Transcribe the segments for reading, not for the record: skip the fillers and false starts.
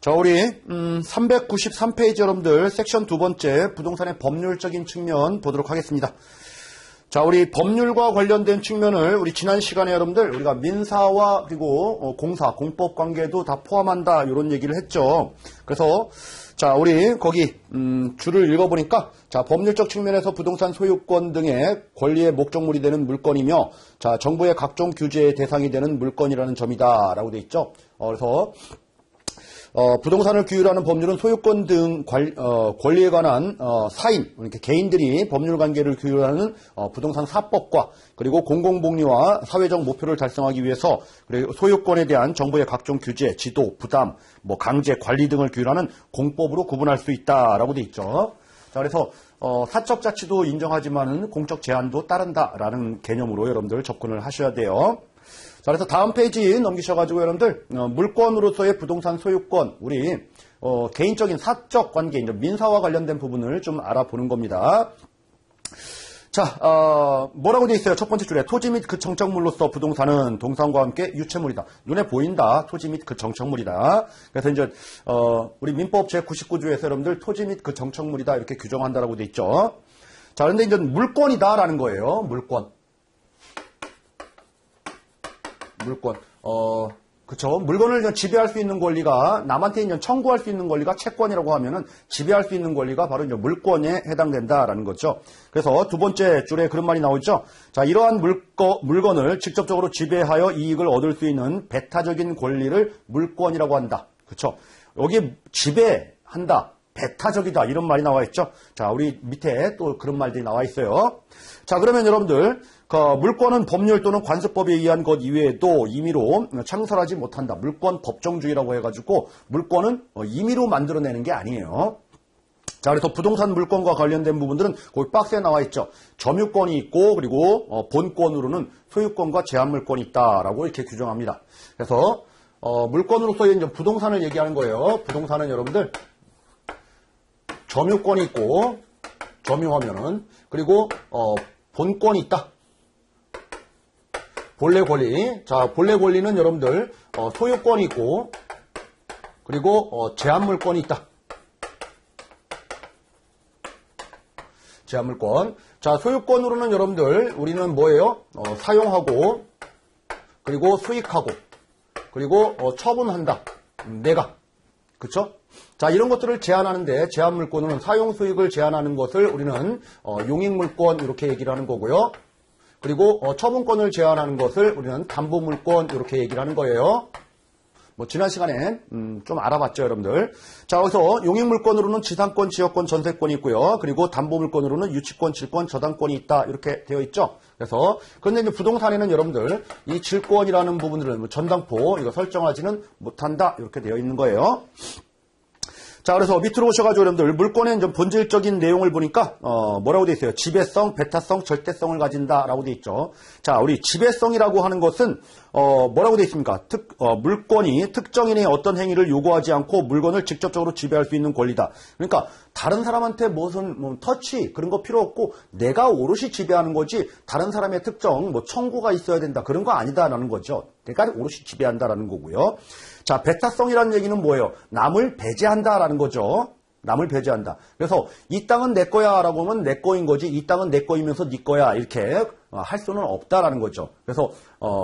자, 우리 393페이지 여러분들 섹션 두 번째 부동산의 법률적인 측면 보도록 하겠습니다. 자, 우리 법률과 관련된 측면을 우리 지난 시간에 여러분들 우리가 민사와 그리고 공사, 공법 관계도 다 포함한다 이런 얘기를 했죠. 그래서 자, 우리 거기 줄을 읽어보니까 자, 법률적 측면에서 부동산 소유권 등의 권리의 목적물이 되는 물건이며 자, 정부의 각종 규제의 대상이 되는 물건이라는 점이다 라고 돼 있죠. 그래서 부동산을 규율하는 법률은 소유권 등 권리에 관한 사인, 이렇게 개인들이 법률 관계를 규율하는 부동산 사법과 그리고 공공복리와 사회적 목표를 달성하기 위해서 그리고 소유권에 대한 정부의 각종 규제, 지도, 부담, 뭐 강제, 관리 등을 규율하는 공법으로 구분할 수 있다라고 돼 있죠. 자, 그래서 사적 자치도 인정하지만은 공적 제한도 따른다라는 개념으로 여러분들 접근을 하셔야 돼요. 자, 그래서 다음 페이지 넘기셔가지고 여러분들 물건으로서의 부동산 소유권, 우리 개인적인 사적 관계, 민사와 관련된 부분을 좀 알아보는 겁니다. 자, 뭐라고 돼 있어요? 첫 번째 줄에 토지 및 그 정착물로서 부동산은 동산과 함께 유체물이다. 눈에 보인다. 토지 및 그 정착물이다. 그래서 이제 우리 민법 제99조에서 여러분들 토지 및 그 정착물이다 이렇게 규정한다라고 돼 있죠. 자, 그런데 이제 물건이다라는 거예요. 물건. 그쵸. 물건을 지배할 수 있는 권리가, 남한테 이제 청구할 수 있는 권리가 채권이라고 하면은 지배할 수 있는 권리가 바로 이제 물건에 해당된다라는 거죠. 그래서 두 번째 줄에 그런 말이 나오죠. 자, 이러한 물건을 직접적으로 지배하여 이익을 얻을 수 있는 배타적인 권리를 물건이라고 한다. 그쵸. 여기 지배한다. 배타적이다 이런 말이 나와 있죠. 자, 우리 밑에 또 그런 말들이 나와 있어요. 자, 그러면 여러분들 물권은 법률 또는 관습법에 의한 것 이외에도 임의로 창설하지 못한다. 물권 법정주의라고 해가지고 물권은 임의로 만들어내는 게 아니에요. 자, 그래서 부동산 물권과 관련된 부분들은 거기 박스에 나와 있죠. 점유권이 있고 그리고 본권으로는 소유권과 제한물권이 있다라고 이렇게 규정합니다. 그래서 물권으로서의 이제 부동산을 얘기하는 거예요. 부동산은 여러분들 점유권이 있고 점유하면은 그리고 본권이 있다. 본래 권리. 자, 본래 권리는 여러분들 소유권이 있고 그리고 제한물권이 있다. 제한물권. 자, 소유권으로는 여러분들 우리는 뭐예요? 사용하고 그리고 수익하고 그리고 처분한다. 내가. 그쵸? 자, 이런 것들을 제한하는데 제한물권은 사용수익을 제한하는 것을 우리는 용익물권 이렇게 얘기를 하는 거고요. 그리고 처분권을 제한하는 것을 우리는 담보물권 이렇게 얘기를 하는 거예요. 뭐 지난 시간에 좀 알아봤죠, 여러분들. 자, 여기서 용익물권으로는 지상권, 지역권, 전세권이 있고요. 그리고 담보물권으로는 유치권, 질권, 저당권이 있다 이렇게 되어 있죠. 그래서 그런데 이제 부동산에는 여러분들 이 질권이라는 부분들은 전당포 이거 설정하지는 못한다 이렇게 되어 있는 거예요. 자, 그래서 밑으로 오셔가지고 여러분들 물권의 좀 본질적인 내용을 보니까 뭐라고 돼 있어요? 지배성, 배타성, 절대성을 가진다라고 돼 있죠. 자, 우리 지배성이라고 하는 것은 뭐라고 돼 있습니까? 물권이 특정인의 어떤 행위를 요구하지 않고 물건을 직접적으로 지배할 수 있는 권리다. 그러니까 다른 사람한테 무슨 터치 그런 거 필요 없고 내가 오롯이 지배하는 거지 다른 사람의 특정 청구가 있어야 된다 그런 거 아니다라는 거죠. 내가 오롯이 지배한다라는 거고요. 자, 배타성이라는 얘기는 뭐예요? 남을 배제한다라는 거죠. 남을 배제한다. 그래서 이 땅은 내 거야 라고 하면 내 거인 거지 이 땅은 내 거이면서 네 거야 이렇게 할 수는 없다라는 거죠. 그래서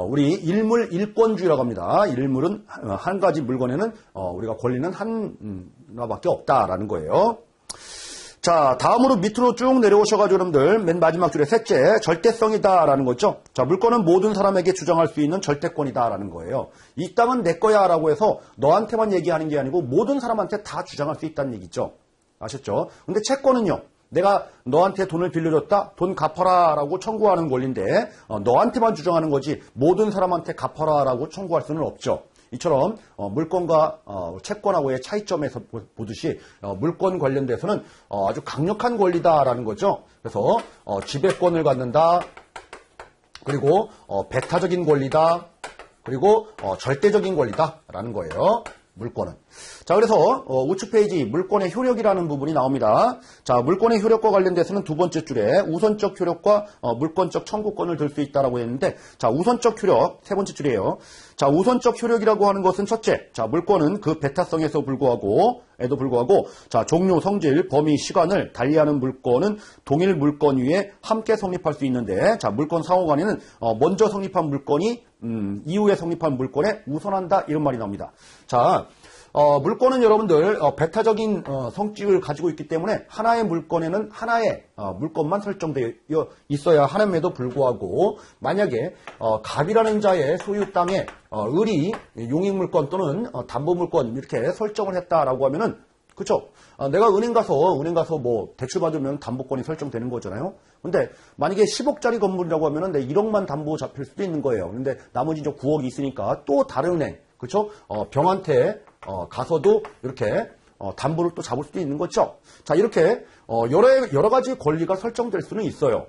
우리 일물 일권주의라고 합니다. 일물은 한 가지 물건에는 우리가 권리는 하나밖에 없다라는 거예요. 자, 다음으로 밑으로 쭉 내려오셔가지고 여러분들 맨 마지막 줄에 셋째 절대성이다라는 거죠. 자, 물건은 모든 사람에게 주장할 수 있는 절대권이다라는 거예요. 이 땅은 내 거야라고 해서 너한테만 얘기하는 게 아니고 모든 사람한테 다 주장할 수 있다는 얘기죠. 아셨죠? 근데 채권은요. 내가 너한테 돈을 빌려줬다? 돈 갚아라라고 청구하는 권리인데 너한테만 주장하는 거지 모든 사람한테 갚아라라고 청구할 수는 없죠. 이처럼 물권과 채권하고의 차이점에서 보듯이 물권 관련돼서는 아주 강력한 권리다라는 거죠. 그래서 지배권을 갖는다. 그리고 배타적인 권리다. 그리고 절대적인 권리다라는 거예요. 물권은. 자, 그래서 우측 페이지 물권의 효력이라는 부분이 나옵니다. 자, 물권의 효력과 관련돼서는 두 번째 줄에 우선적 효력과 물권적 청구권을 들 수 있다라고 했는데, 자, 우선적 효력 세 번째 줄이에요. 자, 우선적 효력이라고 하는 것은 첫째, 자, 물권은 그 배타성에도 불구하고, 자, 종류, 성질, 범위, 시간을 달리하는 물권은 동일 물권 위에 함께 성립할 수 있는데, 자, 물권 상호간에는 먼저 성립한 물권이 이후에 성립한 물권에 우선한다 이런 말이 나옵니다. 자, 물권은 여러분들 배타적인 성질을 가지고 있기 때문에 하나의 물권에는 하나의 물권만 설정되어 있어야 하는데도 불구하고 만약에 갑이라는 자의 소유 땅에 을이 용익물권 또는 담보물권 이렇게 설정을 했다라고 하면은 그쵸? 내가 은행 가서 뭐 대출 받으면 담보권이 설정되는 거잖아요. 근데 만약에 10억짜리 건물이라고 하면은 내 1억만 담보 잡힐 수도 있는 거예요. 근데 나머지 이제 9억이 있으니까 또 다른 은행, 그쵸? 병한테 가서도 이렇게 담보를 또 잡을 수도 있는 거죠. 자, 이렇게 여러 가지 권리가 설정될 수는 있어요.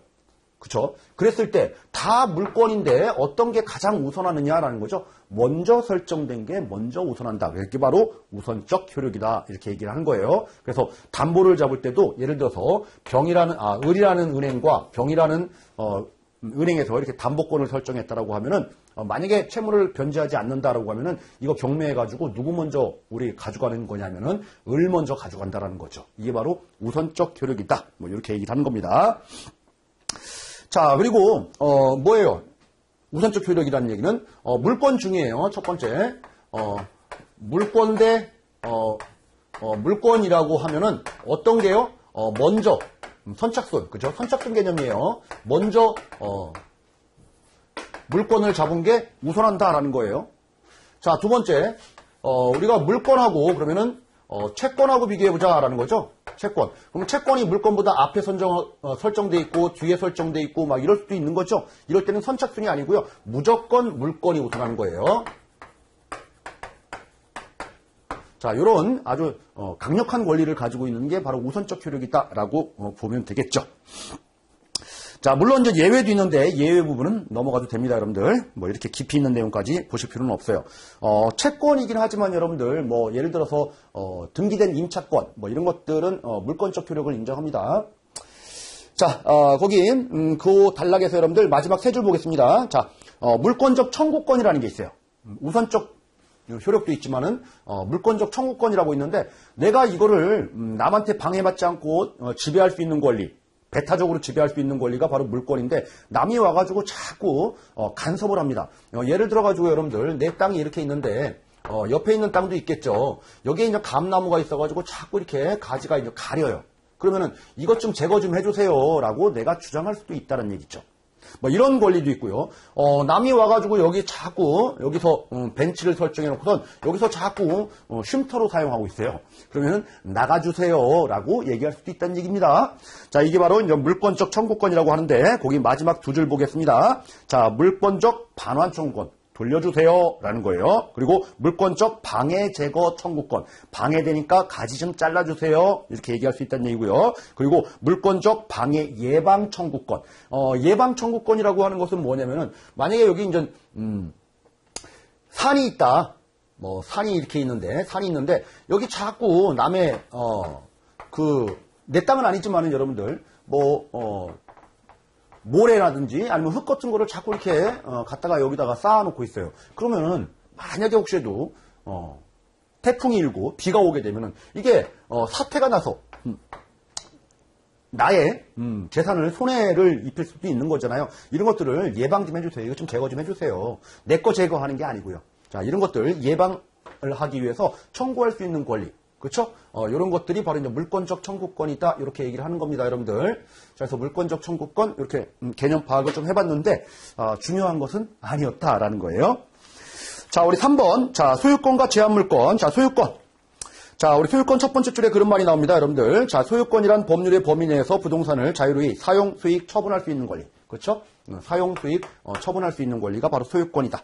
그쵸? 그랬을 때 다 물권인데 어떤 게 가장 우선하느냐라는 거죠. 먼저 설정된 게 먼저 우선한다. 이게 바로 우선적 효력이다. 이렇게 얘기를 하는 거예요. 그래서 담보를 잡을 때도 예를 들어서 을이라는 은행과 병이라는 은행에서 이렇게 담보권을 설정했다라고 하면은 만약에 채무를 변제하지 않는다라고 하면은 이거 경매해가지고 누구 먼저 우리 가져가는 거냐면은 을 먼저 가져간다라는 거죠. 이게 바로 우선적 효력이다. 뭐 이렇게 얘기를 하는 겁니다. 자, 그리고 뭐예요? 우선적 효력이라는 얘기는 물권 중이에요. 첫 번째 물권 대 물권이라고 하면은 어떤 게요? 먼저 선착순, 그죠? 선착순 개념이에요. 먼저 물권을 잡은 게 우선한다라는 거예요. 자, 두 번째 우리가 물권하고 그러면은 채권하고 비교해보자라는 거죠. 채권. 그럼 채권이 물권보다 앞에 설정돼 있고 뒤에 설정돼 있고 막 이럴 수도 있는 거죠. 이럴 때는 선착순이 아니고요. 무조건 물권이 우선하는 거예요. 자, 이런 아주 강력한 권리를 가지고 있는 게 바로 우선적 효력이다라고 보면 되겠죠. 자, 물론 이제 예외도 있는데 예외 부분은 넘어가도 됩니다, 여러분들. 뭐 이렇게 깊이 있는 내용까지 보실 필요는 없어요. 채권이긴 하지만 여러분들 뭐 예를 들어서 등기된 임차권 뭐 이런 것들은 물권적 효력을 인정합니다. 자, 거기 그 단락에서 여러분들 마지막 세 줄 보겠습니다. 자, 물권적 청구권이라는 게 있어요. 우선적 효력도 있지만은 물권적 청구권이라고 있는데 내가 이거를 남한테 방해받지 않고 지배할 수 있는 권리, 배타적으로 지배할 수 있는 권리가 바로 물권인데 남이 와가지고 자꾸 간섭을 합니다. 예를 들어가지고 여러분들 내 땅이 이렇게 있는데 옆에 있는 땅도 있겠죠. 여기에 이제 감나무가 있어가지고 자꾸 이렇게 가지가 이제 가려요. 그러면은 이것 좀 제거 좀 해주세요라고 내가 주장할 수도 있다는 얘기죠. 뭐 이런 권리도 있고요. 남이 와가지고 여기서 벤치를 설정해놓고선 여기서 자꾸 쉼터로 사용하고 있어요. 그러면 나가주세요라고 얘기할 수도 있다는 얘기입니다. 자, 이게 바로 이제 물권적 청구권이라고 하는데 거기 마지막 두 줄 보겠습니다. 자, 물권적 반환 청구권. 돌려주세요라는 거예요. 그리고 물권적 방해 제거 청구권. 방해되니까 가지 좀 잘라주세요. 이렇게 얘기할 수 있다는 얘기고요. 그리고 물권적 방해 예방 청구권. 예방 청구권이라고 하는 것은 뭐냐면은 만약에 여기 이제 산이 있다. 뭐 산이 이렇게 있는데 여기 자꾸 남의 내 땅은 아니지만은 여러분들 모래라든지 아니면 흙 같은 거를 자꾸 이렇게 갖다가 여기다가 쌓아놓고 있어요. 그러면은 만약에 혹시라도 태풍이 일고 비가 오게 되면은 이게 사태가 나서 나의 재산을 손해를 입힐 수도 있는 거잖아요. 이런 것들을 예방 좀 해주세요. 이거 좀 제거 좀 해주세요. 내 거 제거하는 게 아니고요. 자, 이런 것들 예방을 하기 위해서 청구할 수 있는 권리. 그렇죠? 이런 것들이 바로 이제 물권적 청구권이다. 이렇게 얘기를 하는 겁니다, 여러분들. 그래서 물권적 청구권 이렇게 개념 파악을 좀 해봤는데 중요한 것은 아니었다라는 거예요. 자, 우리 3번. 자, 소유권과 제한물권. 자, 소유권. 자, 우리 소유권 첫 번째 줄에 그런 말이 나옵니다, 여러분들. 자, 소유권이란 법률의 범위 내에서 부동산을 자유로이 사용, 수익, 처분할 수 있는 권리. 그렇죠? 사용, 수익, 처분할 수 있는 권리가 바로 소유권이다.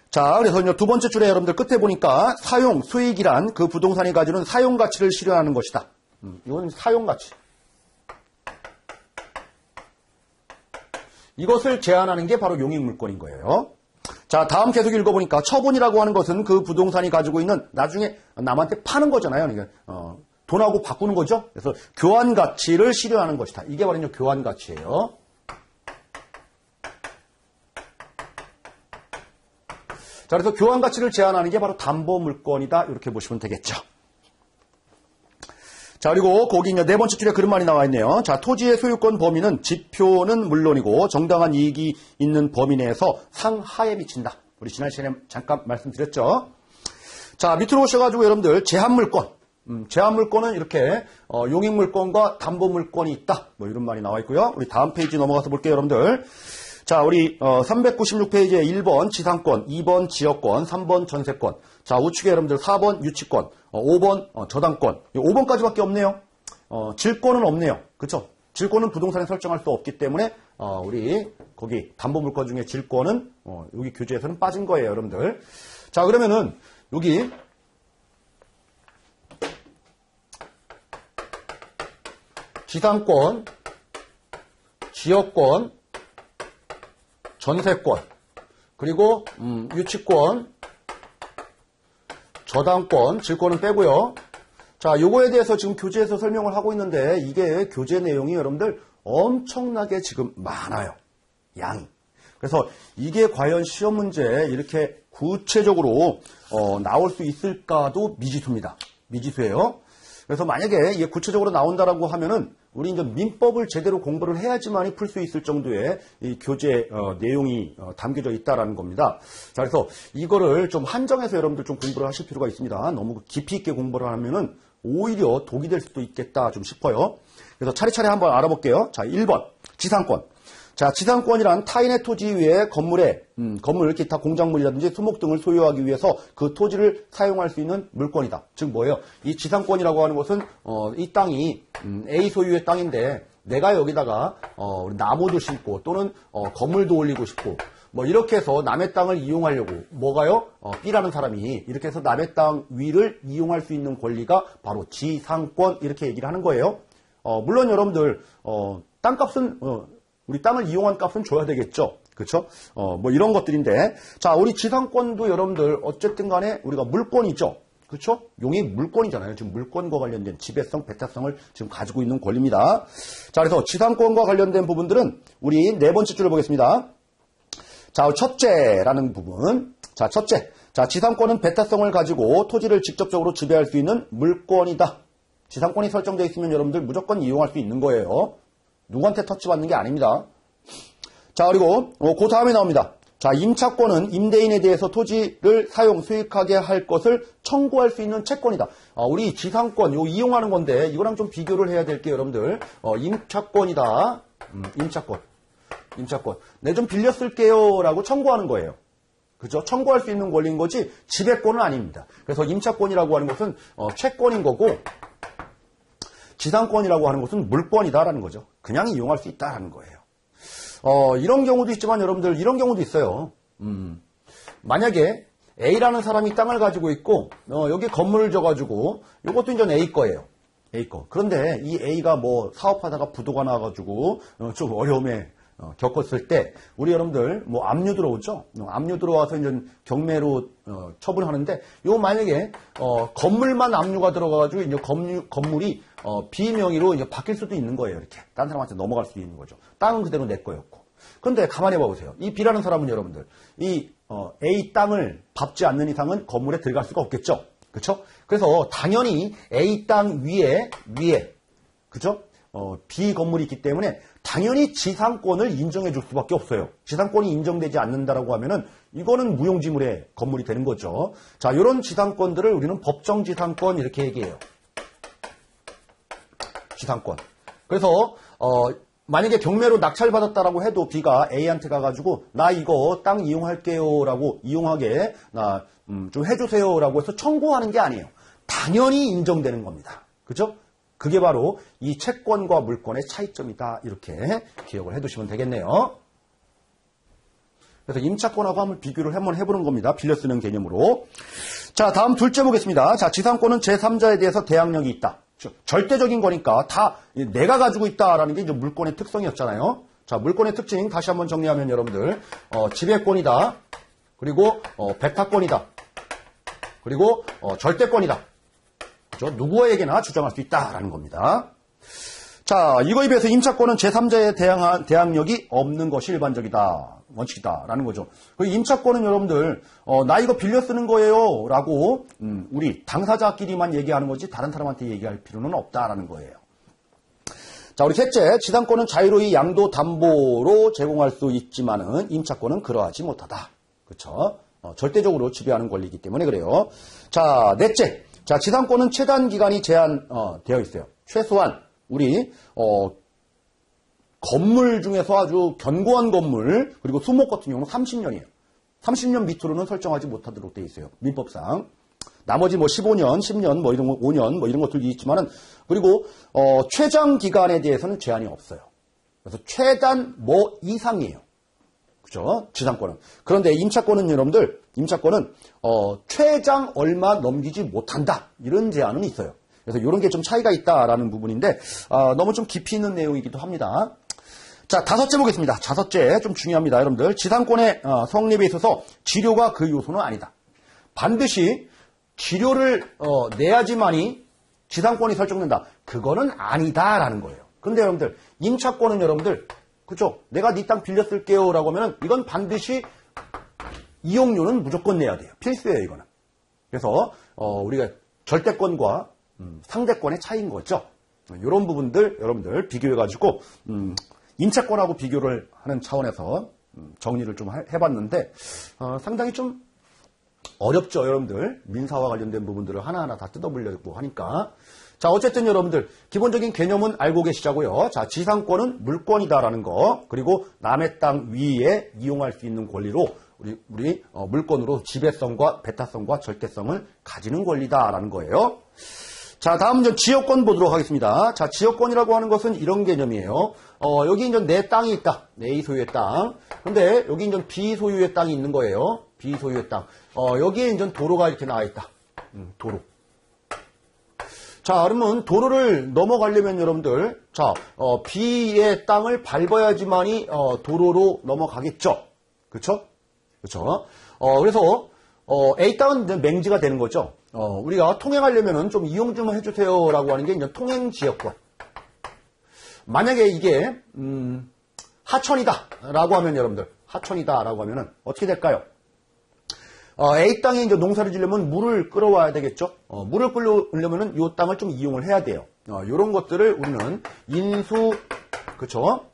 자, 그래서 이제 두 번째 줄에 여러분들 끝에 보니까 사용, 수익이란 그 부동산이 가지는 사용 가치를 실현하는 것이다. 이건 사용 가치. 이것을 제한하는 게 바로 용익물권인 거예요. 자, 다음 계속 읽어보니까 처분이라고 하는 것은 그 부동산이 가지고 있는 나중에 남한테 파는 거잖아요. 그러니까 돈하고 바꾸는 거죠. 그래서 교환 가치를 실현하는 것이다. 이게 바로 이제 교환 가치예요. 자, 그래서 교환 가치를 제한하는 게 바로 담보 물건이다. 이렇게 보시면 되겠죠. 자, 그리고 거기 이제 네 번째 줄에 그런 말이 나와 있네요. 자, 토지의 소유권 범위는 지표는 물론이고 정당한 이익이 있는 범위 내에서 상하에 미친다. 우리 지난 시간에 잠깐 말씀드렸죠. 자, 밑으로 오셔가지고 여러분들 제한물권. 제한물권은 이렇게 용익물권과 담보물권이 있다. 뭐 이런 말이 나와 있고요. 우리 다음 페이지 넘어가서 볼게요, 여러분들. 자, 우리 396페이지에 1번 지상권, 2번 지역권, 3번 전세권. 자, 우측에 여러분들 4번 유치권, 5번 저당권. 5번까지밖에 없네요. 질권은 없네요. 그렇죠? 질권은 부동산에 설정할 수 없기 때문에 우리 거기 담보물권 중에 질권은 여기 교재에서는 빠진 거예요, 여러분들. 자, 그러면은 여기 지상권, 지역권, 전세권, 그리고 유치권, 저당권, 질권은 빼고요. 자, 요거에 대해서 지금 교재에서 설명을 하고 있는데 이게 교재 내용이 여러분들 엄청나게 지금 많아요. 양이. 그래서 이게 과연 시험 문제에 이렇게 구체적으로 나올 수 있을까도 미지수입니다. 미지수예요. 그래서 만약에 이게 구체적으로 나온다라고 하면은 우리 이제 민법을 제대로 공부를 해야지만이 풀 수 있을 정도의 이 교재 내용이 담겨져 있다라는 겁니다. 자, 그래서 이거를 좀 한정해서 여러분들 좀 공부를 하실 필요가 있습니다. 너무 깊이 있게 공부를 하면은 오히려 독이 될 수도 있겠다 좀 싶어요. 그래서 차례차례 한번 알아볼게요. 자, 1번 지상권. 자, 지상권이란 타인의 토지 위에 건물, 기타 공작물이라든지 수목 등을 소유하기 위해서 그 토지를 사용할 수 있는 물건이다. 즉 뭐예요? 이 지상권이라고 하는 것은 이 땅이 A 소유의 땅인데 내가 여기다가 나무도 심고 또는 건물도 올리고 싶고 뭐 이렇게 해서 남의 땅을 이용하려고 뭐가요? B라는 사람이 이렇게 해서 남의 땅 위를 이용할 수 있는 권리가 바로 지상권 이렇게 얘기를 하는 거예요. 물론 여러분들 땅값은 우리 땅을 이용한 값은 줘야 되겠죠. 그렇죠? 뭐 이런 것들인데 자, 우리 지상권도 여러분들 어쨌든 간에 우리가 물권이죠. 그렇죠? 용익 물권이잖아요. 지금 물권과 관련된 지배성, 배타성을 지금 가지고 있는 권리입니다. 자, 그래서 지상권과 관련된 부분들은 우리 네 번째 줄을 보겠습니다. 자, 첫째라는 부분. 자, 첫째. 자, 지상권은 배타성을 가지고 토지를 직접적으로 지배할 수 있는 물권이다. 지상권이 설정되어 있으면 여러분들 무조건 이용할 수 있는 거예요. 누구한테 터치받는 게 아닙니다. 자, 그리고 그 다음에 나옵니다. 자, 임차권은 임대인에 대해서 토지를 사용, 수익하게 할 것을 청구할 수 있는 채권이다. 우리 지상권, 요 이용하는 건데 이거랑 좀 비교를 해야 될 게 여러분들 임차권이다. 임차권. 내 좀 빌려 쓸게요 라고 청구하는 거예요. 그죠? 청구할 수 있는 권리인 거지 지배권은 아닙니다. 그래서 임차권이라고 하는 것은 채권인 거고 지상권이라고 하는 것은 물권이다라는 거죠. 그냥 이용할 수 있다라는 거예요. 이런 경우도 있지만 여러분들 이런 경우도 있어요. 만약에 A라는 사람이 땅을 가지고 있고 여기 건물을 져가지고 이것도 이제 A 거예요. A 거. 그런데 이 A가 뭐 사업하다가 부도가 나가지고 좀 어려움에 겪었을 때 우리 여러분들 뭐 압류 들어오죠. 압류 들어와서 이제 경매로 처분하는데 요 만약에 건물만 압류가 들어가가지고 이제 건물이 비명의로 이제 바뀔 수도 있는 거예요. 이렇게 딴 사람한테 넘어갈 수도 있는 거죠. 땅은 그대로 내 거였고. 근데 가만히 봐보세요. 이 B라는 사람은 여러분들 이 A 땅을 밟지 않는 이상은 건물에 들어갈 수가 없겠죠. 그렇죠? 그래서 당연히 A 땅 위에 그렇죠? B 건물이 있기 때문에 당연히 지상권을 인정해 줄 수밖에 없어요. 지상권이 인정되지 않는다라고 하면은 이거는 무용지물의 건물이 되는 거죠. 자, 이런 지상권들을 우리는 법정 지상권 이렇게 얘기해요. 지상권. 그래서 만약에 경매로 낙찰받았다라고 해도 B가 A한테 가가지고 나 이거 땅 이용할게요라고 이용하게 나 좀 해주세요라고 해서 청구하는 게 아니에요. 당연히 인정되는 겁니다. 그죠? 그게 바로 이 채권과 물권의 차이점이다. 이렇게 기억을 해두시면 되겠네요. 그래서 임차권하고 한번 비교를 한번 해보는 겁니다. 빌려 쓰는 개념으로. 자, 다음 둘째 보겠습니다. 자, 지상권은 제3자에 대해서 대항력이 있다. 절대적인 거니까 다 내가 가지고 있다라는 게 이제 물권의 특성이었잖아요. 자, 물권의 특징 다시 한번 정리하면 여러분들 지배권이다. 그리고 배타권이다. 그리고 절대권이다. 그렇죠? 누구에게나 주장할 수 있다라는 겁니다. 자, 이거에 비해서 임차권은 제3자에 대한 대항력이 없는 것이 일반적이다. 원칙이다라는 거죠. 그 임차권은 여러분들 나 이거 빌려 쓰는 거예요 라고 우리 당사자끼리만 얘기하는 거지 다른 사람한테 얘기할 필요는 없다라는 거예요. 자, 우리 셋째, 지상권은 자유로이 양도 담보로 제공할 수 있지만은 임차권은 그러하지 못하다. 그렇죠? 절대적으로 지배하는 권리이기 때문에 그래요. 자, 넷째, 자, 지상권은 최단 기간이 제한되어 있어요. 최소한 우리 건물 중에서 아주 견고한 건물 그리고 수목 같은 경우는 30년이에요. 30년 밑으로는 설정하지 못하도록 되어 있어요. 민법상. 나머지 뭐 15년, 10년, 뭐 이런 거, 5년, 뭐 이런 것들이 있지만은, 그리고, 최장 기간에 대해서는 제한이 없어요. 그래서 최단 뭐 이상이에요. 그죠? 지상권은. 그런데 임차권은 여러분들, 임차권은, 최장 얼마 넘기지 못한다. 이런 제한은 있어요. 그래서 이런 게 좀 차이가 있다라는 부분인데, 너무 좀 깊이 있는 내용이기도 합니다. 자, 다섯째 보겠습니다. 다섯째, 좀 중요합니다. 여러분들. 지상권의 성립에 있어서 지료가 그 요소는 아니다. 반드시 지료를 내야지만이 지상권이 설정된다. 그거는 아니다라는 거예요. 그런데 여러분들 임차권은 여러분들 그죠? 내가 네 땅 빌려 쓸게요 라고 하면은 이건 반드시 이용료는 무조건 내야 돼요. 필수예요 이거는. 그래서 우리가 절대권과 상대권의 차이인 거죠. 이런 부분들 여러분들 비교해가지고 임차권하고 비교를 하는 차원에서 정리를 좀 해봤는데 상당히 좀 어렵죠, 여러분들. 민사와 관련된 부분들을 하나하나 다 뜯어보려고 하니까. 자, 어쨌든 여러분들, 기본적인 개념은 알고 계시자고요. 자, 지상권은 물권이다라는 거, 그리고 남의 땅 위에 이용할 수 있는 권리로 우리 물권으로 지배성과 배타성과 절대성을 가지는 권리다라는 거예요. 자, 다음 이제 지역권 보도록 하겠습니다. 자, 지역권이라고 하는 것은 이런 개념이에요. 여기 이제 내 땅이 있다. A 소유의 땅. 근데 여기 이제 B 소유의 땅이 있는 거예요. B 소유의 땅. 여기에 이제 도로가 이렇게 나와 있다. 도로. 자, 그러면 도로를 넘어가려면 여러분들, 자, B의 땅을 밟아야지만이 도로로 넘어가겠죠. 그렇죠? 그렇죠? 그래서 A 땅은 이제 맹지가 되는 거죠. 우리가 통행하려면은 좀 이용 좀 해주세요라고 하는 게 이제 통행 지역권. 만약에 이게 하천이다라고 하면 여러분들 하천이다라고 하면은 어떻게 될까요? A 땅에 이제 농사를 지려면 물을 끌어와야 되겠죠. 물을 끌려면은 이 땅을 좀 이용을 해야 돼요. 이런 것들을 우리는 인수, 그쵸?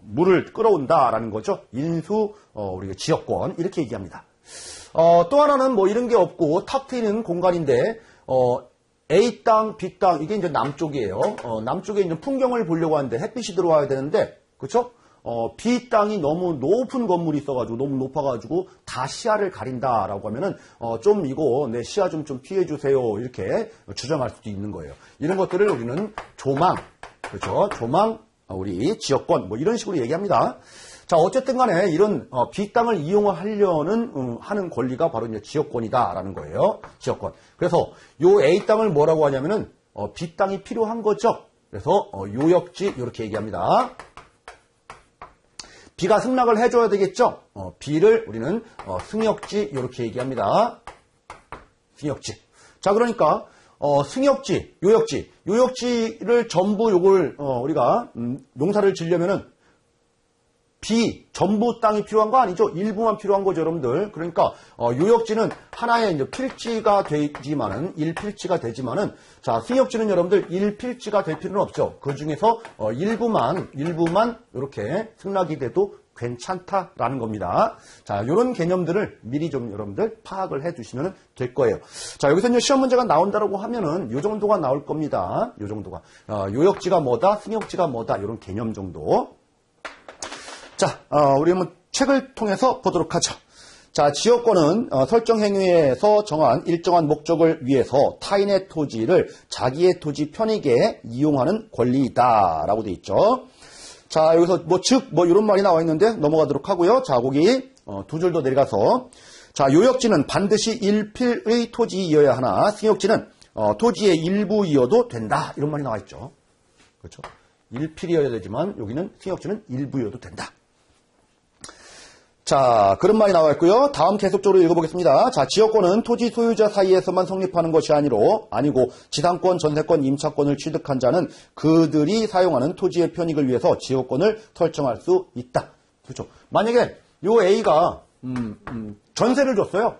물을 끌어온다라는 거죠. 인수, 우리가 지역권 이렇게 얘기합니다. 또 하나는 뭐 이런 게 없고 탁 트이는 공간인데 A 땅, B 땅 이게 이제 남쪽이에요. 남쪽에 이제 풍경을 보려고 하는데 햇빛이 들어와야 되는데, 그렇죠? B 땅이 너무 높은 건물이 있어가지고 너무 높아가지고 다 시야를 가린다라고 하면은 좀 이거 내 시야 좀 피해 주세요 이렇게 주장할 수도 있는 거예요. 이런 것들을 우리는 조망, 그렇죠? 조망, 우리 지역권 뭐 이런 식으로 얘기합니다. 자, 어쨌든 간에 이런 B 땅을 이용하려는 하는 권리가 바로 이제 지역권이다라는 거예요. 지역권. 그래서 요 A 땅을 뭐라고 하냐면은 B 땅이 필요한 거죠. 그래서 요역지 이렇게 얘기합니다. B가 승낙을 해줘야 되겠죠. B를 우리는 승역지 이렇게 얘기합니다. 승역지. 자, 그러니까 승역지, 요역지를 전부 요걸 우리가 농사를 지려면은 B 전부 땅이 필요한 거 아니죠? 일부만 필요한 거죠, 여러분들. 그러니까 요역지는 하나의 이제 필지가 되지만은 일필지가 되지만은 자, 승역지는 여러분들 일필지가 될 필요는 없죠. 그 중에서 일부만 이렇게 승낙이 돼도 괜찮다라는 겁니다. 자, 이런 개념들을 미리 좀 여러분들 파악을 해두시면 될 거예요. 자, 여기서 이제 시험 문제가 나온다라고 하면은 요 정도가 나올 겁니다. 요 정도가 요역지가 뭐다, 승역지가 뭐다 이런 개념 정도. 자, 우리 한번 책을 통해서 보도록 하죠. 자, 지역권은 설정 행위에서 정한 일정한 목적을 위해서 타인의 토지를 자기의 토지 편익에 이용하는 권리이다라고 돼 있죠. 자, 여기서 뭐 이런 말이 나와 있는데 넘어가도록 하고요. 자, 거기 두 줄 더 내려가서 자, 요역지는 반드시 일필의 토지이어야 하나 승역지는 토지의 일부이어도 된다. 이런 말이 나와 있죠. 그렇죠? 일필이어야 되지만 여기는 승역지는 일부이어도 된다. 자, 그런 말이 나와 있고요. 다음 계속적으로 읽어보겠습니다. 자, 지역권은 토지 소유자 사이에서만 성립하는 것이 아니고 지상권, 전세권, 임차권을 취득한 자는 그들이 사용하는 토지의 편익을 위해서 지역권을 설정할 수 있다. 그렇죠. 만약에 요 A가 전세를 줬어요.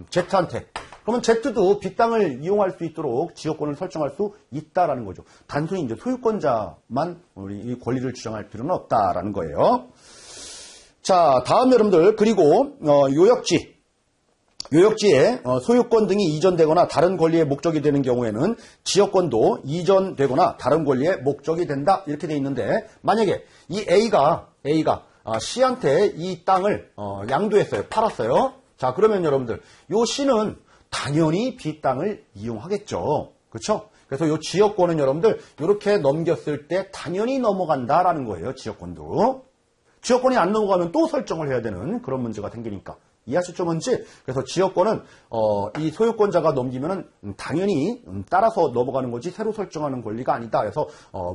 Z한테. 그러면 Z도 B 땅을 이용할 수 있도록 지역권을 설정할 수 있다라는 거죠. 단순히 이제 소유권자만 우리 이 권리를 주장할 필요는 없다라는 거예요. 자, 다음 여러분들, 그리고 요역지에 소유권 등이 이전되거나 다른 권리의 목적이 되는 경우에는 지역권도 이전되거나 다른 권리의 목적이 된다 이렇게 돼 있는데, 만약에 이 A가 C한테 이 땅을 양도했어요. 팔았어요. 자, 그러면 여러분들 요 C는 당연히 B 땅을 이용하겠죠. 그렇죠? 그래서 요 지역권은 여러분들 이렇게 넘겼을 때 당연히 넘어간다라는 거예요. 지역권도. 지역권이 안 넘어가면 또 설정을 해야 되는 그런 문제가 생기니까. 이해하셨죠, 뭔지? 그래서 지역권은 이 소유권자가 넘기면은 당연히 따라서 넘어가는 거지 새로 설정하는 권리가 아니다. 그래서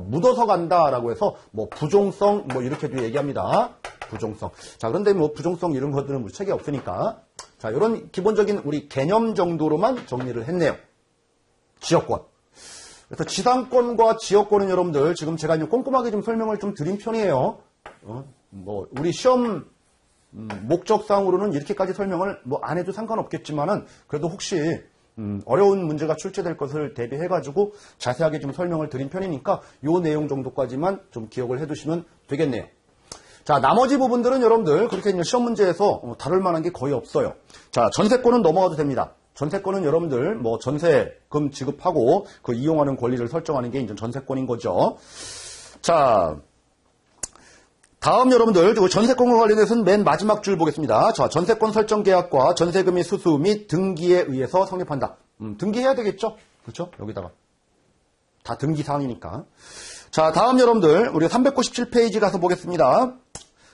묻어서 간다라고 해서 뭐 부종성 뭐 이렇게도 얘기합니다. 부종성. 자, 그런데 뭐 부종성 이런 것들은 뭐 책이 없으니까. 자, 이런 기본적인 우리 개념 정도로만 정리를 했네요. 지역권. 그래서 지상권과 지역권은 여러분들 지금 제가 이제 꼼꼼하게 좀 설명을 좀 드린 편이에요. 뭐 우리 시험 목적상으로는 이렇게까지 설명을 뭐 안 해도 상관없겠지만은 그래도 혹시 어려운 문제가 출제될 것을 대비해가지고 자세하게 좀 설명을 드린 편이니까 요 내용 정도까지만 좀 기억을 해두시면 되겠네요. 자, 나머지 부분들은 여러분들 그렇게 이제 시험 문제에서 다룰 만한 게 거의 없어요. 자, 전세권은 넘어가도 됩니다. 전세권은 여러분들 뭐 전세금 지급하고 그 이용하는 권리를 설정하는 게 이제 전세권인 거죠. 자, 다음 여러분들 전세권과 관련해서는 맨 마지막 줄 보겠습니다. 자, 전세권 설정 계약과 전세금의 수수 및 등기에 의해서 성립한다. 등기해야 되겠죠? 그렇죠? 여기다가 다 등기 사항이니까. 자, 다음 여러분들 우리 397페이지 가서 보겠습니다.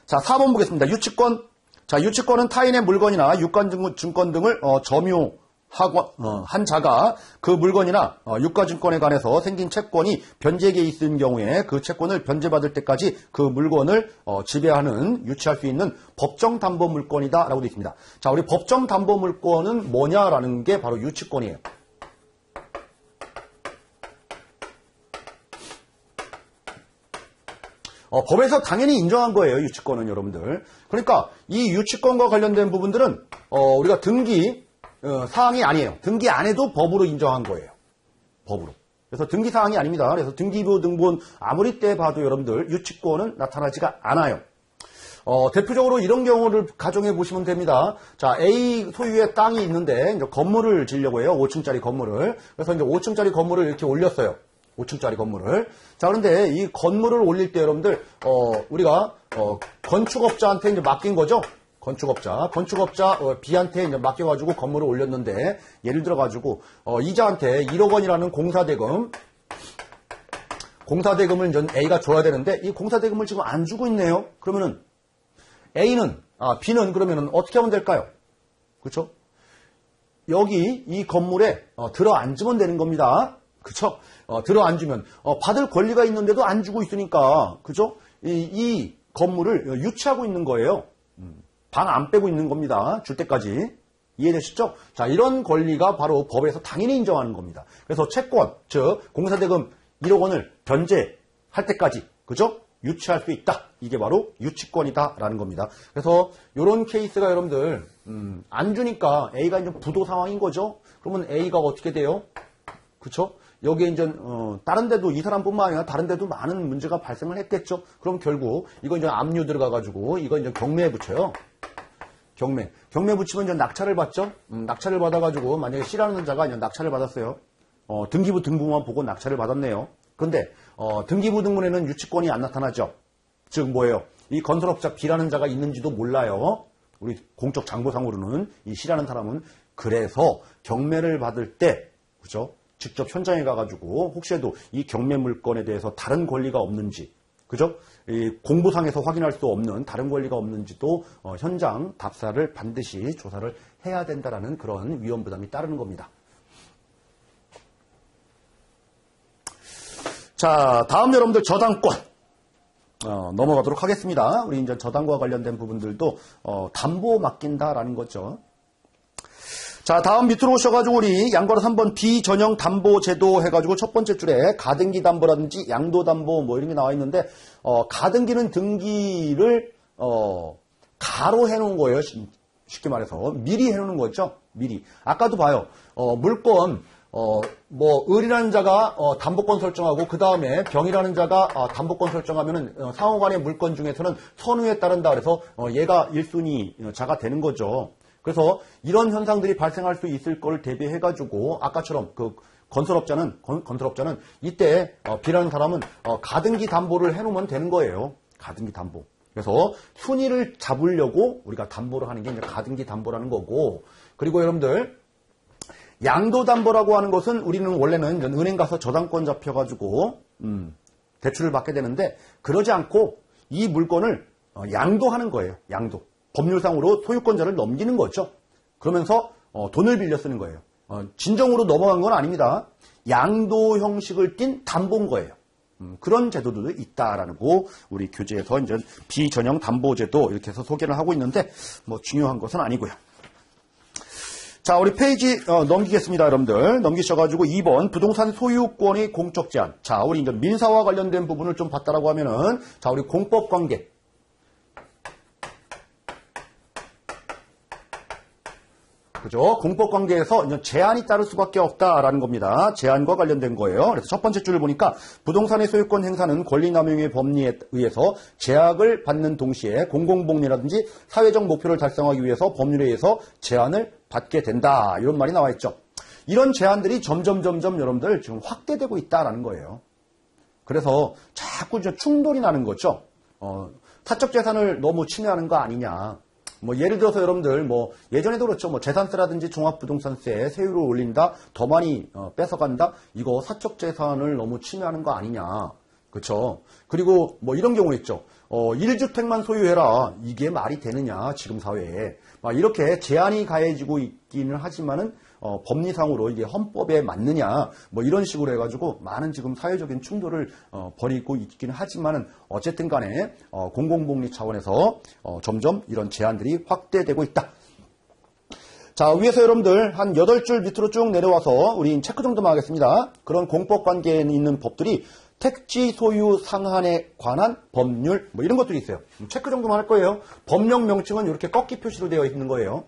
자, 4번 보겠습니다. 유치권. 자, 유치권은 타인의 물건이나 유가증권 등을 한 자가 그 물건이나 유가증권에 관해서 생긴 채권이 변제기에 있는 경우에 그 채권을 변제받을 때까지 그 물건을 지배하는, 유치할 수 있는 법정담보물권이다 라고 되어 있습니다. 자, 우리 법정담보물권은 뭐냐라는 게 바로 유치권이에요. 법에서 당연히 인정한 거예요. 유치권은 여러분들. 그러니까 이 유치권과 관련된 부분들은 우리가 등기 사항이 아니에요. 등기 안 해도 법으로 인정한 거예요. 법으로. 그래서 등기 사항이 아닙니다. 그래서 등기부 등본 아무리 떼봐도 여러분들 유치권은 나타나지가 않아요. 대표적으로 이런 경우를 가정해 보시면 됩니다. 자, A 소유의 땅이 있는데 이제 건물을 지으려고 해요. 5층짜리 건물을. 그래서 이제 5층짜리 건물을 이렇게 올렸어요. 5층짜리 건물을. 자, 그런데 이 건물을 올릴 때 여러분들 우리가 건축업자한테 이제 맡긴 거죠. 건축업자 B한테 이제 맡겨가지고 건물을 올렸는데, 예를 들어가지고 이자한테 1억 원이라는 공사대금을 이제 A가 줘야 되는데 이 공사대금을 지금 안 주고 있네요. 그러면은 B는 그러면은 어떻게 하면 될까요? 그렇죠? 여기 이 건물에 들어앉으면 되는 겁니다. 그렇죠? 들어앉으면 받을 권리가 있는데도 안 주고 있으니까, 그죠? 이 건물을 유치하고 있는 거예요. 방 안 빼고 있는 겁니다. 줄 때까지. 이해되시죠? 자, 이런 권리가 바로 법에서 당연히 인정하는 겁니다. 그래서 채권, 즉 공사대금 1억 원을 변제할 때까지, 그죠? 유치할 수 있다. 이게 바로 유치권이다라는 겁니다. 그래서 이런 케이스가 여러분들 안 주니까 A가 이제 부도 상황인 거죠. 그러면 A가 어떻게 돼요? 그렇죠? 여기에 이제 다른 데도, 이 사람뿐만 아니라 다른 데도 많은 문제가 발생을 했겠죠. 그럼 결국 이거 이제 압류 들어가가지고 이거 이제 경매에 붙여요. 경매 붙이면 이제 낙찰을 받죠. 낙찰을 받아가지고 만약에 C라는 자가 이제 낙찰을 받았어요. 등기부 등본만 보고 낙찰을 받았네요. 그런데 등기부 등본에는 유치권이 안 나타나죠. 즉 뭐예요? 이 건설업자 B라는 자가 있는지도 몰라요. 우리 공적 장부상으로는 이 C라는 사람은. 그래서 경매를 받을 때, 그죠? 직접 현장에 가가지고 혹시라도 이 경매 물건에 대해서 다른 권리가 없는지, 그죠? 이 공부상에서 확인할 수 없는 다른 권리가 없는지도 현장 답사를 반드시 조사를 해야 된다라는 그런 위험 부담이 따르는 겁니다. 자, 다음 여러분들 저당권. 넘어가도록 하겠습니다. 우리 이제 저당과 관련된 부분들도 담보 맡긴다라는 거죠. 자, 다음 밑으로 오셔가지고 우리 양괄호 3번 비전형 담보 제도 해가지고 첫 번째 줄에 가등기 담보라든지 양도 담보 뭐 이런 게 나와 있는데 가등기는 등기를 가로 해놓은 거예요. 쉽게 말해서 미리 해놓는 거죠. 미리. 아까도 봐요. 물건 뭐 을이라는 자가 담보권 설정하고 그 다음에 병이라는 자가 담보권 설정하면은 상호간의 물건 중에서는 선후에 따른다 그래서 얘가 1순위 자가 되는 거죠. 그래서 이런 현상들이 발생할 수 있을 걸 대비해가지고 아까처럼 그 건설업자는 이때 B라는 사람은 가등기 담보를 해놓으면 되는 거예요. 가등기 담보. 그래서 순위를 잡으려고 우리가 담보를 하는 게 이제 가등기 담보라는 거고, 그리고 여러분들 양도 담보라고 하는 것은 우리는 원래는 은행 가서 저당권 잡혀가지고 대출을 받게 되는데 그러지 않고 이 물건을 양도하는 거예요. 양도. 법률상으로 소유권자를 넘기는 거죠. 그러면서 돈을 빌려 쓰는 거예요. 진정으로 넘어간 건 아닙니다. 양도 형식을 띤 담보인 거예요. 그런 제도도 있다라는 거 우리 교재에서 이제 비전형 담보제도 이렇게 해서 소개를 하고 있는데 뭐 중요한 것은 아니고요. 자, 우리 페이지 넘기겠습니다, 여러분들. 넘기셔가지고 2번 부동산 소유권의 공적 제한. 자, 우리 이제 민사와 관련된 부분을 좀 봤다라고 하면은 자, 우리 공법 관계. 그죠? 공법 관계에서 이제 제한이 따를 수밖에 없다라는 겁니다. 제한과 관련된 거예요. 그래서 첫 번째 줄을 보니까 부동산의 소유권 행사는 권리남용의 법리에 의해서 제약을 받는 동시에 공공복리라든지 사회적 목표를 달성하기 위해서 법률에 의해서 제한을 받게 된다. 이런 말이 나와 있죠. 이런 제한들이 점점 여러분들 지금 확대되고 있다라는 거예요. 그래서 자꾸 이제 충돌이 나는 거죠. 사적 재산을 너무 침해하는 거 아니냐. 뭐 예를 들어서 여러분들 뭐 예전에도 그렇죠. 뭐 재산세라든지 종합부동산세 세율을 올린다, 더 많이 뺏어간다. 이거 사적 재산을 너무 침해하는 거 아니냐. 그렇죠. 그리고 뭐 이런 경우 있죠. 1주택만 소유해라. 이게 말이 되느냐 지금 사회에. 막 이렇게 제한이 가해지고 있기는 하지만은 법리상으로 이게 헌법에 맞느냐 뭐 이런 식으로 해가지고 많은 지금 사회적인 충돌을 벌이고 있기는 하지만은 어쨌든 간에 공공복리 차원에서 점점 이런 제한들이 확대되고 있다. 자, 위에서 여러분들 한 8줄 밑으로 쭉 내려와서 우리 체크 정도만 하겠습니다. 그런 공법 관계에 있는 법들이 택지 소유 상한에 관한 법률 뭐 이런 것들이 있어요. 체크 정도만 할 거예요. 법령 명칭은 이렇게 꺾기 표시로 되어 있는 거예요.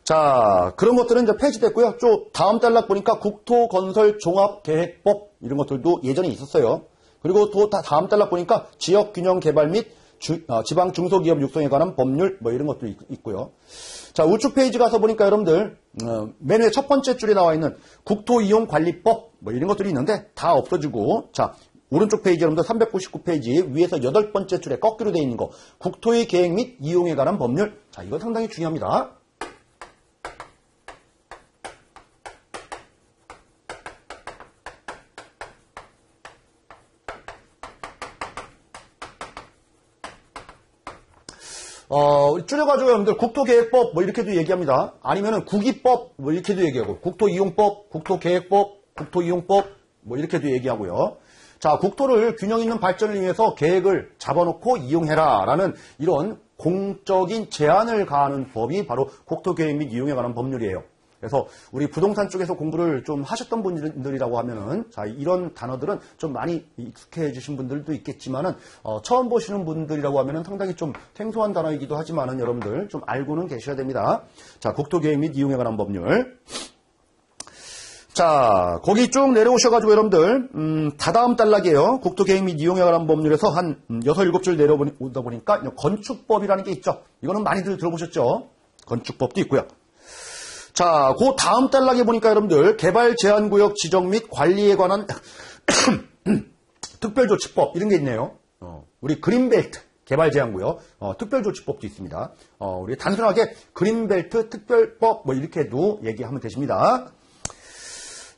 자, 그런 것들은 이제 폐지됐고요. 또 다음 단락 보니까 국토건설종합계획법 이런 것들도 예전에 있었어요. 그리고 또 다음 단락 보니까 지역균형개발 및 지방 중소기업 육성에 관한 법률 뭐 이런 것도 있고요. 자, 우측 페이지 가서 보니까 여러분들 맨 위에 첫 번째 줄에 나와 있는 국토이용관리법 뭐 이런 것들이 있는데 다 없어지고, 자, 오른쪽 페이지 여러분들 399페이지 위에서 8번째 줄에 꺾기로 되어 있는 거 국토의 계획 및 이용에 관한 법률. 자, 이거 상당히 중요합니다. 줄여가지고 여러분들 국토계획법 뭐 이렇게도 얘기합니다. 아니면은 국이법 뭐 이렇게도 얘기하고 국토이용법, 국토계획법, 국토이용법 뭐 이렇게도 얘기하고요. 자, 국토를 균형 있는 발전을 위해서 계획을 잡아놓고 이용해라 라는 이런 공적인 제한을 가하는 법이 바로 국토계획 및 이용에 관한 법률이에요. 그래서 우리 부동산 쪽에서 공부를 좀 하셨던 분들이라고 하면은 자, 이런 단어들은 좀 많이 익숙해지신 분들도 있겠지만은 처음 보시는 분들이라고 하면은 상당히 좀 생소한 단어이기도 하지만은 여러분들 좀 알고는 계셔야 됩니다. 자, 국토계획 및 이용에 관한 법률. 자, 거기 쭉 내려오셔가지고 여러분들 다다음 단락이에요. 국토계획 및 이용에 관한 법률에서 한 6, 7줄 내려오다 보니까 건축법이라는 게 있죠. 이거는 많이들 들어보셨죠. 건축법도 있고요. 자, 그 다음 단락에 보니까 여러분들 개발 제한구역 지정 및 관리에 관한 특별조치법 이런 게 있네요. 우리 그린벨트 개발 제한구역 특별조치법도 있습니다. 우리 단순하게 그린벨트 특별법 뭐 이렇게도 얘기하면 되십니다.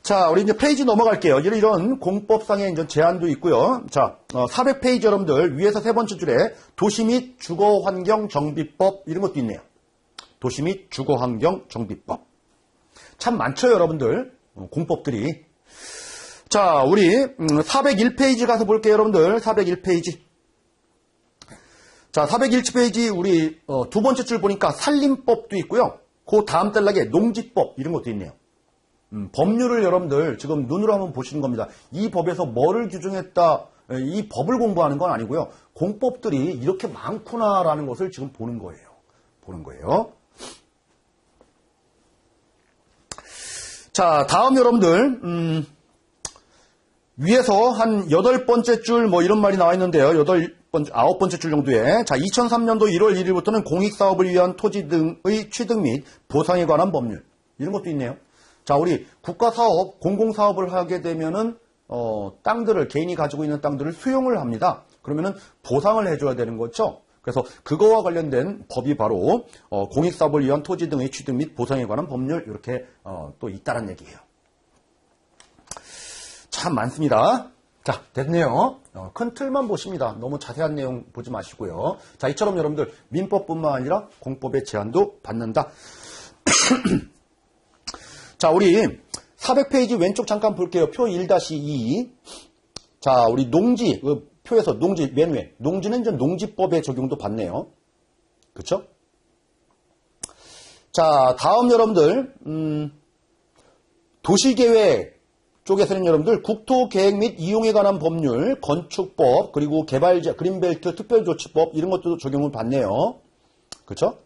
자, 우리 이제 페이지 넘어갈게요. 이런 공법상의 이제 제한도 있고요. 자, 400페이지 여러분들 위에서 세 번째 줄에 도시 및 주거환경정비법 이런 것도 있네요. 도시 및 주거환경정비법. 참 많죠, 여러분들. 공법들이. 자, 우리 401페이지 가서 볼게요, 여러분들. 401페이지. 자, 401페이지 우리 두 번째 줄 보니까 살림법도 있고요. 그 다음 단락에 농지법 이런 것도 있네요. 법률을 여러분들 지금 눈으로 한번 보시는 겁니다. 이 법에서 뭐를 규정했다, 이 법을 공부하는 건 아니고요. 공법들이 이렇게 많구나라는 것을 지금 보는 거예요. 자, 다음 여러분들 위에서 한 8번째 줄 뭐 이런 말이 나와 있는데요. 9번째 줄 정도에. 자, 2003년도 1월 1일부터는 공익사업을 위한 토지 등의 취득 및 보상에 관한 법률. 이런 것도 있네요. 자, 우리 국가사업, 공공사업을 하게 되면은, 땅들을, 개인이 가지고 있는 땅들을 수용을 합니다. 그러면은 보상을 해줘야 되는 거죠. 그래서 그거와 관련된 법이 바로, 공익사업을 위한 토지 등의 취득 및 보상에 관한 법률, 이렇게, 또 있다는 얘기예요. 참 많습니다. 자, 됐네요. 큰 틀만 보십니다. 너무 자세한 내용 보지 마시고요. 자, 이처럼 여러분들 민법뿐만 아니라 공법의 제한도 받는다. 자, 우리 400페이지 왼쪽 잠깐 볼게요. 표 1-2. 자, 우리 농지, 표에서 농지, 맨 위에. 농지는 이제 농지법의 적용도 받네요. 그쵸? 자, 다음 여러분들, 도시계획 쪽에서는 여러분들 국토계획 및 이용에 관한 법률, 건축법, 그리고 개발자, 그린벨트 특별조치법 이런 것도 적용을 받네요. 그쵸?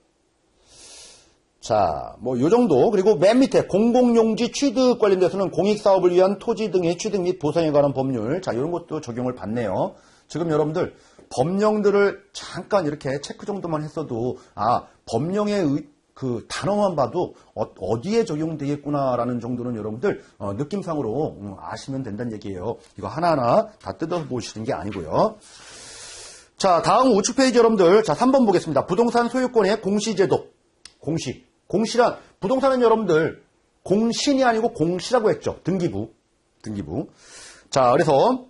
자, 뭐 요 정도. 그리고 맨 밑에 공공용지 취득 관련돼서는 공익사업을 위한 토지 등의 취득 및 보상에 관한 법률. 자, 이런 것도 적용을 받네요. 지금 여러분들 법령들을 잠깐 이렇게 체크 정도만 했어도 법령의 그 단어만 봐도 어디에 적용되겠구나라는 정도는 여러분들 느낌상으로 아시면 된다는 얘기예요. 이거 하나하나 다 뜯어서 보시는 게 아니고요. 자, 다음 우측 페이지 여러분들. 자, 3번 보겠습니다. 부동산 소유권의 공시제도. 공시란 부동산은 여러분들 공신이 아니고 공시라고 했죠. 등기부. 자, 그래서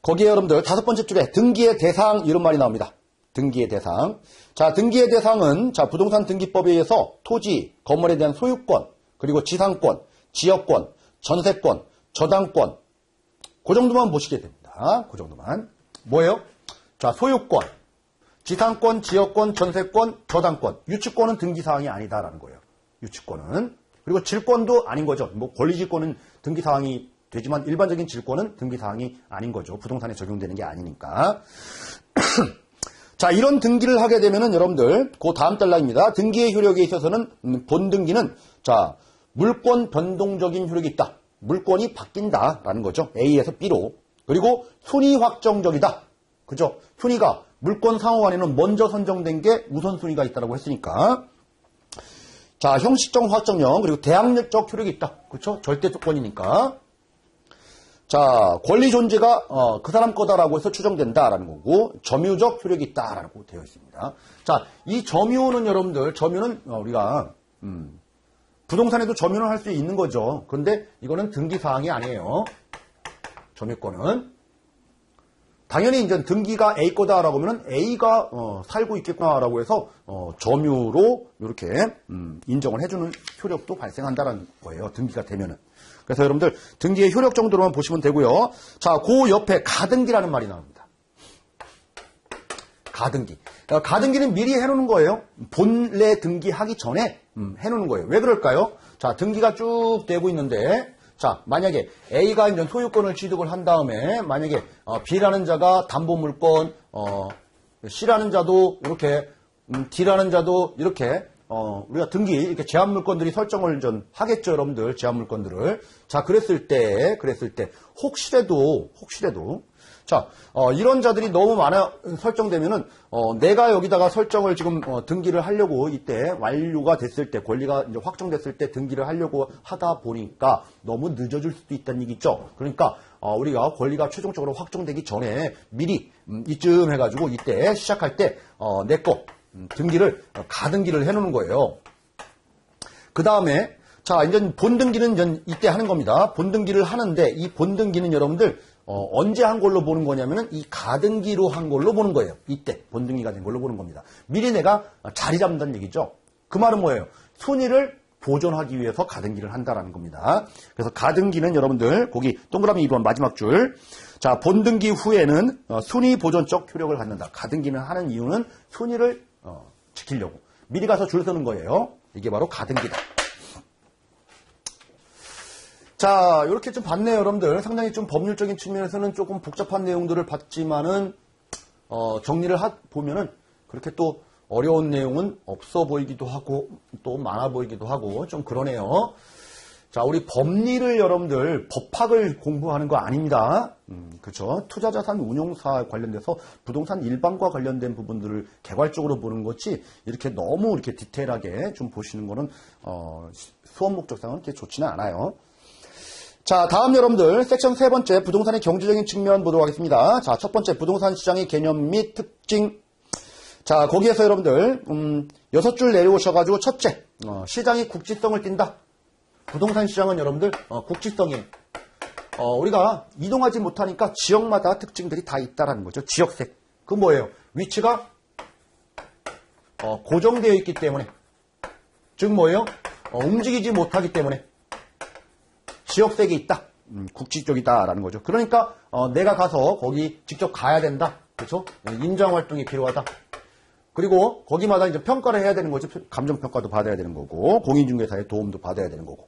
거기에 여러분들 5번째 줄에 등기의 대상 이런 말이 나옵니다. 등기의 대상. 자, 등기의 대상은 자, 부동산 등기법에 의해서 토지, 건물에 대한 소유권, 그리고 지상권, 지역권, 전세권, 저당권. 그 정도만 보시게 됩니다. 그 정도만. 뭐예요? 자, 소유권, 지상권, 지역권, 전세권, 저당권. 유치권은 등기사항이 아니다라는 거예요. 유치권은. 그리고 질권도 아닌 거죠. 뭐 권리질권은 등기사항이 되지만 일반적인 질권은 등기사항이 아닌 거죠. 부동산에 적용되는 게 아니니까. 자, 이런 등기를 하게 되면은 여러분들 그 다음 단락입니다. 등기의 효력에 있어서는 본등기는 자, 물권 변동적인 효력이 있다. 물권이 바뀐다라는 거죠. A에서 B로. 그리고 순위 확정적이다. 그죠? 순위가 물권 상호간에는 먼저 선정된 게 우선순위가 있다라고 했으니까. 자, 형식적 확정령 그리고 대항력적 효력이 있다. 그렇죠? 절대 조건이니까. 자, 권리 존재가 그 사람 거다라고 해서 추정된다라는 거고 점유적 효력이 있다라고 되어 있습니다. 자, 이 점유는 여러분들 점유는 우리가 부동산에도 점유는 할 수 있는 거죠. 그런데 이거는 등기 사항이 아니에요. 점유권은 당연히 이제 등기가 A 거다라고 하면은 A가 살고 있겠구나라고 해서 점유로 이렇게 인정을 해주는 효력도 발생한다는 거예요. 등기가 되면은. 그래서 여러분들 등기의 효력 정도로만 보시면 되고요. 자, 그 옆에 가등기라는 말이 나옵니다. 가등기. 그러니까 가등기는 미리 해놓는 거예요. 본래 등기하기 전에 해놓는 거예요. 왜 그럴까요? 자, 등기가 쭉 되고 있는데 자, 만약에 A가 이제 소유권을 취득을 한 다음에 만약에 B라는 자가 담보물권, C라는 자도 이렇게, D라는 자도 이렇게 우리가 등기 이렇게 제한물권들이 설정을 좀 하겠죠, 여러분들 제한물권들을. 자, 그랬을 때 혹시라도 자, 이런 자들이 너무 많아 설정되면은 내가 여기다가 설정을 지금 등기를 하려고 이때 완료가 됐을 때 권리가 이제 확정됐을 때 등기를 하려고 하다 보니까 너무 늦어질 수도 있다는 얘기죠. 그러니까 우리가 권리가 최종적으로 확정되기 전에 미리 이쯤 해가지고 이때 시작할 때 내 거 등기를 가등기를 해놓는 거예요. 그 다음에 자, 이제 본등기는 이제 이때 하는 겁니다. 본등기를 하는데 이 본등기는 여러분들 언제 한 걸로 보는 거냐면은 이 가등기로 한 걸로 보는 거예요. 이때 본등기가 된 걸로 보는 겁니다. 미리 내가 자리 잡는다는 얘기죠. 그 말은 뭐예요? 순위를 보존하기 위해서 가등기를 한다라는 겁니다. 그래서 가등기는 여러분들 거기 동그라미 2번 마지막 줄. 자, 본등기 후에는 순위 보존적 효력을 갖는다. 가등기는 하는 이유는 순위를 지키려고. 미리 가서 줄 서는 거예요. 이게 바로 가등기다. 자, 이렇게 좀 봤네요, 여러분들. 상당히 좀 법률적인 측면에서는 조금 복잡한 내용들을 봤지만은, 정리를 보면은, 그렇게 또 어려운 내용은 없어 보이기도 하고, 또 많아 보이기도 하고, 좀 그러네요. 자, 우리 법리를 여러분들, 법학을 공부하는 거 아닙니다. 그쵸. 투자자산 운용사 관련돼서 부동산 일반과 관련된 부분들을 개괄적으로 보는 거지, 이렇게 너무 이렇게 디테일하게 좀 보시는 거는, 수업 목적상은 그렇게 좋지는 않아요. 자, 다음 여러분들 섹션 세 번째 부동산의 경제적인 측면 보도록 하겠습니다. 자, 첫 번째 부동산 시장의 개념 및 특징. 자, 거기에서 여러분들 6줄 내려오셔가지고 첫째, 시장이 국지성을 띈다. 부동산 시장은 여러분들 국지성이에요. 우리가 이동하지 못하니까 지역마다 특징들이 다 있다라는 거죠. 지역색. 그 뭐예요? 위치가 고정되어 있기 때문에, 즉 뭐예요? 움직이지 못하기 때문에 지역색이 있다. 국지적이다라는 거죠. 그러니까 내가 가서 거기 직접 가야 된다. 그렇죠? 인정 활동이 필요하다. 그리고 거기마다 이제 평가를 해야 되는 거죠. 감정 평가도 받아야 되는 거고, 공인중개사의 도움도 받아야 되는 거고.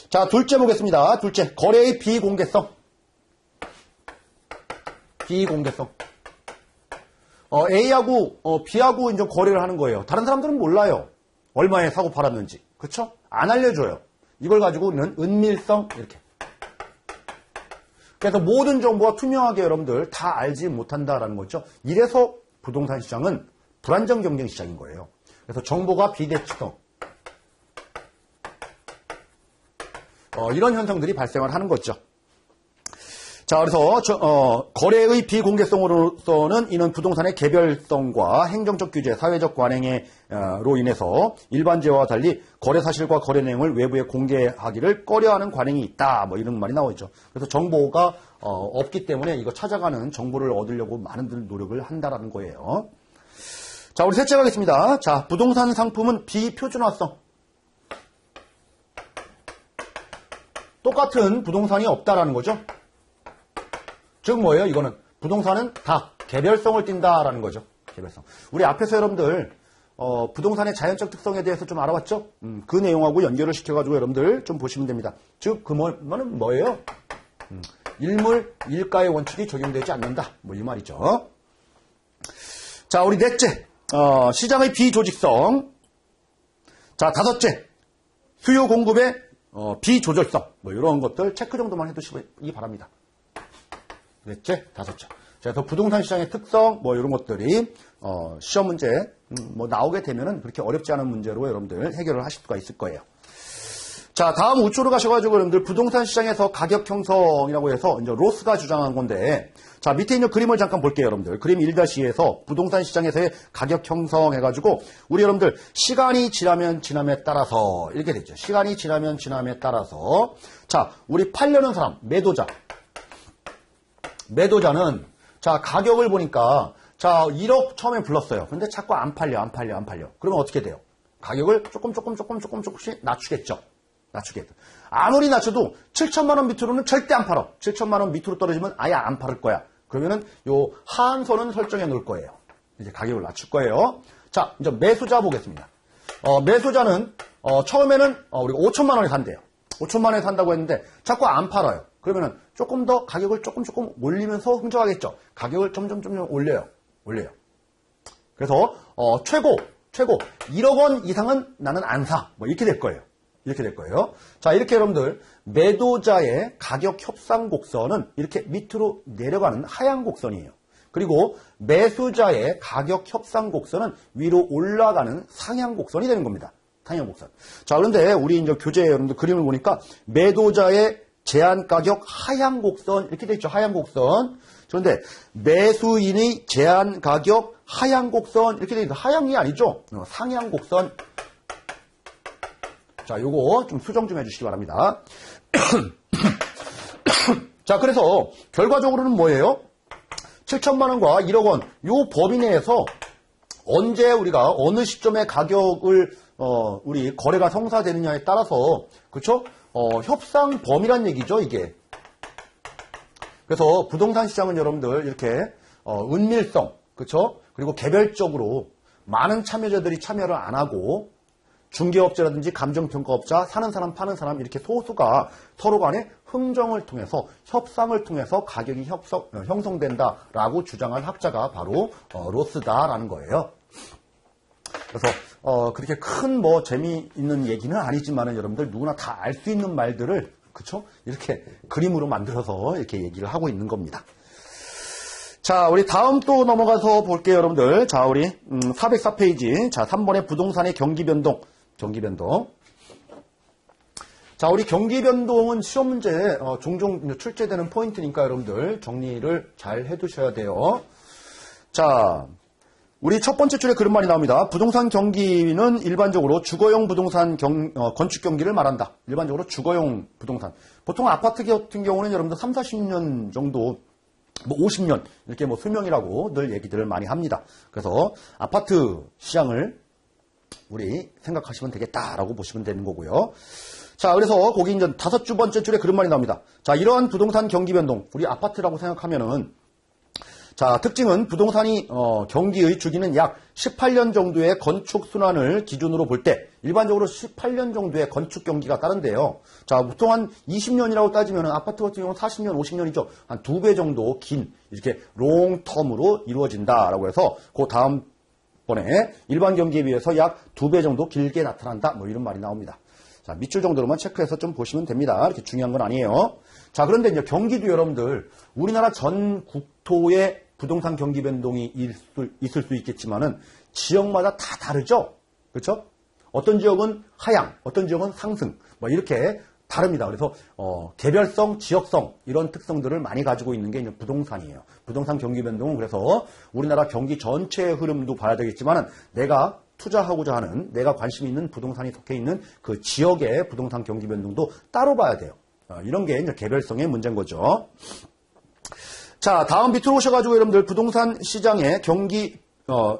자, 둘째 보겠습니다. 둘째, 거래의 비공개성. 비공개성. A하고 B하고 이제 거래를 하는 거예요. 다른 사람들은 몰라요. 얼마에 사고 팔았는지. 그렇죠? 안 알려줘요. 이걸 가지고는 은밀성 이렇게. 그래서 모든 정보가 투명하게 여러분들 다 알지 못한다라는 거죠. 이래서 부동산 시장은 불안정 경쟁 시장인 거예요. 그래서 정보가 비대칭성. 이런 현상들이 발생을 하는 거죠. 자, 그래서 거래의 비공개성으로서는 이는 부동산의 개별성과 행정적 규제, 사회적 관행으로 인해서 일반제와 달리 거래 사실과 거래 내용을 외부에 공개하기를 꺼려하는 관행이 있다. 뭐 이런 말이 나오죠. 그래서 정보가 없기 때문에 이거 찾아가는 정보를 얻으려고 많은 노력을 한다라는 거예요. 자, 우리 셋째 가겠습니다. 자, 부동산 상품은 비표준화성. 똑같은 부동산이 없다라는 거죠. 즉 뭐예요? 이거는 부동산은 다 개별성을 띈다라는 거죠. 개별성. 우리 앞에서 여러분들 부동산의 자연적 특성에 대해서 좀 알아봤죠? 그 내용하고 연결을 시켜가지고 여러분들 좀 보시면 됩니다. 즉 그 말은 뭐예요? 일물 일가의 원칙이 적용되지 않는다. 뭐 이 말이죠. 자, 우리 넷째, 시장의 비조직성. 자, 다섯째, 수요 공급의 비조절성. 뭐 이런 것들 체크 정도만 해두시기 바랍니다. 넷째, 다섯째. 자, 그래서 부동산 시장의 특성, 뭐 이런 것들이 시험 문제 뭐 나오게 되면은 그렇게 어렵지 않은 문제로 여러분들 해결을 하실 수가 있을 거예요. 자, 다음 우측으로 가셔가지고 여러분들 부동산 시장에서 가격 형성이라고 해서 이제 로스가 주장한 건데, 자, 밑에 있는 그림을 잠깐 볼게요, 여러분들. 그림 1-2에서 부동산 시장에서의 가격 형성 해가지고 우리 여러분들 시간이 지나면 지남에 따라서 이렇게 되죠. 시간이 지나면 지남에 따라서 자, 우리 팔려는 사람, 매도자는 자, 가격을 보니까 자, 1억 처음에 불렀어요. 근데 자꾸 안 팔려. 그러면 어떻게 돼요? 가격을 조금씩 낮추겠죠. 아무리 낮춰도 7천만 원 밑으로는 절대 안 팔아. 7천만 원 밑으로 떨어지면 아예 안 팔을 거야. 그러면은 요 하한선은 설정해 놓을 거예요. 이제 가격을 낮출 거예요. 자, 이제 매수자 보겠습니다. 매수자는 처음에는 우리가 5천만 원에 산대요. 5천만 원에 산다고 했는데 자꾸 안 팔아요. 그러면은 조금 더 가격을 조금 올리면서 흥정하겠죠. 가격을 점점 올려요. 그래서 최고 1억 원 이상은 나는 안 사. 뭐 이렇게 될 거예요. 자, 이렇게 여러분들 매도자의 가격 협상 곡선은 이렇게 밑으로 내려가는 하향 곡선이에요. 그리고 매수자의 가격 협상 곡선은 위로 올라가는 상향 곡선이 되는 겁니다. 상향 곡선. 자, 그런데 우리 이제 교재 여러분들 그림을 보니까 매도자의 제한 가격 하향 곡선 이렇게 돼 있죠. 하향 곡선. 그런데 매수인의 제한 가격 하향 곡선 이렇게 돼 있죠. 하향이 아니죠. 상향 곡선. 자, 요거 좀 수정 좀 해주시기 바랍니다. 자, 그래서 결과적으로는 뭐예요? 7천만 원과 1억 원 요 범위 내에서 언제 우리가 어느 시점에 가격을 우리 거래가 성사되느냐에 따라서, 그쵸? 협상 범위란 얘기죠, 이게. 그래서 부동산 시장은 여러분들 이렇게, 은밀성, 그쵸? 그리고 개별적으로 많은 참여자들이 참여를 안 하고, 중개업자라든지 감정평가업자, 사는 사람, 파는 사람, 이렇게 소수가 서로 간에 흥정을 통해서, 협상을 통해서 가격이 형성된다라고 주장한 학자가 바로, 로스다라는 거예요. 그래서, 그렇게 큰 재미있는 얘기는 아니지만은 여러분들 누구나 다 알 수 있는 말들을, 그쵸? 이렇게 그림으로 만들어서 이렇게 얘기를 하고 있는 겁니다. 자, 우리 다음 또 넘어가서 볼게요, 여러분들. 자, 우리, 404페이지. 자, 3번의 부동산의 경기변동. 자, 우리 경기변동은 시험 문제에 종종 출제되는 포인트니까 여러분들 정리를 잘 해두셔야 돼요. 자, 우리 첫 번째 줄에 그런 말이 나옵니다. 부동산 경기는 일반적으로 주거용 부동산 건축 경기를 말한다. 일반적으로 주거용 부동산. 보통 아파트 같은 경우는 여러분들 3, 40년 정도, 50년 이렇게 수명이라고 늘 얘기들을 많이 합니다. 그래서 아파트 시장을 우리 생각하시면 되겠다라고 보시면 되는 거고요. 자, 그래서 거기 이제 5번째 줄에 그런 말이 나옵니다. 자, 이러한 부동산 경기 변동, 우리 아파트라고 생각하면은, 자, 특징은 부동산이 경기의 주기는 약 18년 정도의 건축 순환을 기준으로 볼 때 일반적으로 18년 정도의 건축 경기가 따른대요. 자, 보통 한 20년이라고 따지면 아파트 같은 경우는 40년, 50년이죠. 한 2배 정도 긴 이렇게 롱텀으로 이루어진다라고 해서 그 다음 번에 일반 경기에 비해서 약 2배 정도 길게 나타난다. 이런 말이 나옵니다. 자, 밑줄 정도로만 체크해서 좀 보시면 됩니다. 이렇게 중요한 건 아니에요. 자, 그런데 이제 경기도 여러분들 우리나라 전 국토의 부동산 경기 변동이 있을 수 있겠지만은 지역마다 다 다르죠? 그렇죠? 어떤 지역은 하향, 어떤 지역은 상승, 이렇게 다릅니다. 그래서 개별성, 지역성 이런 특성들을 많이 가지고 있는 게 이제 부동산이에요. 부동산 경기 변동은 그래서 우리나라 경기 전체의 흐름도 봐야 되겠지만은 내가 투자하고자 하는, 내가 관심 있는 부동산이 속해 있는 그 지역의 부동산 경기 변동도 따로 봐야 돼요. 이런 게 이제 개별성의 문제인 거죠. 자, 다음 밑으로 오셔가지고 여러분들 부동산 시장의 경기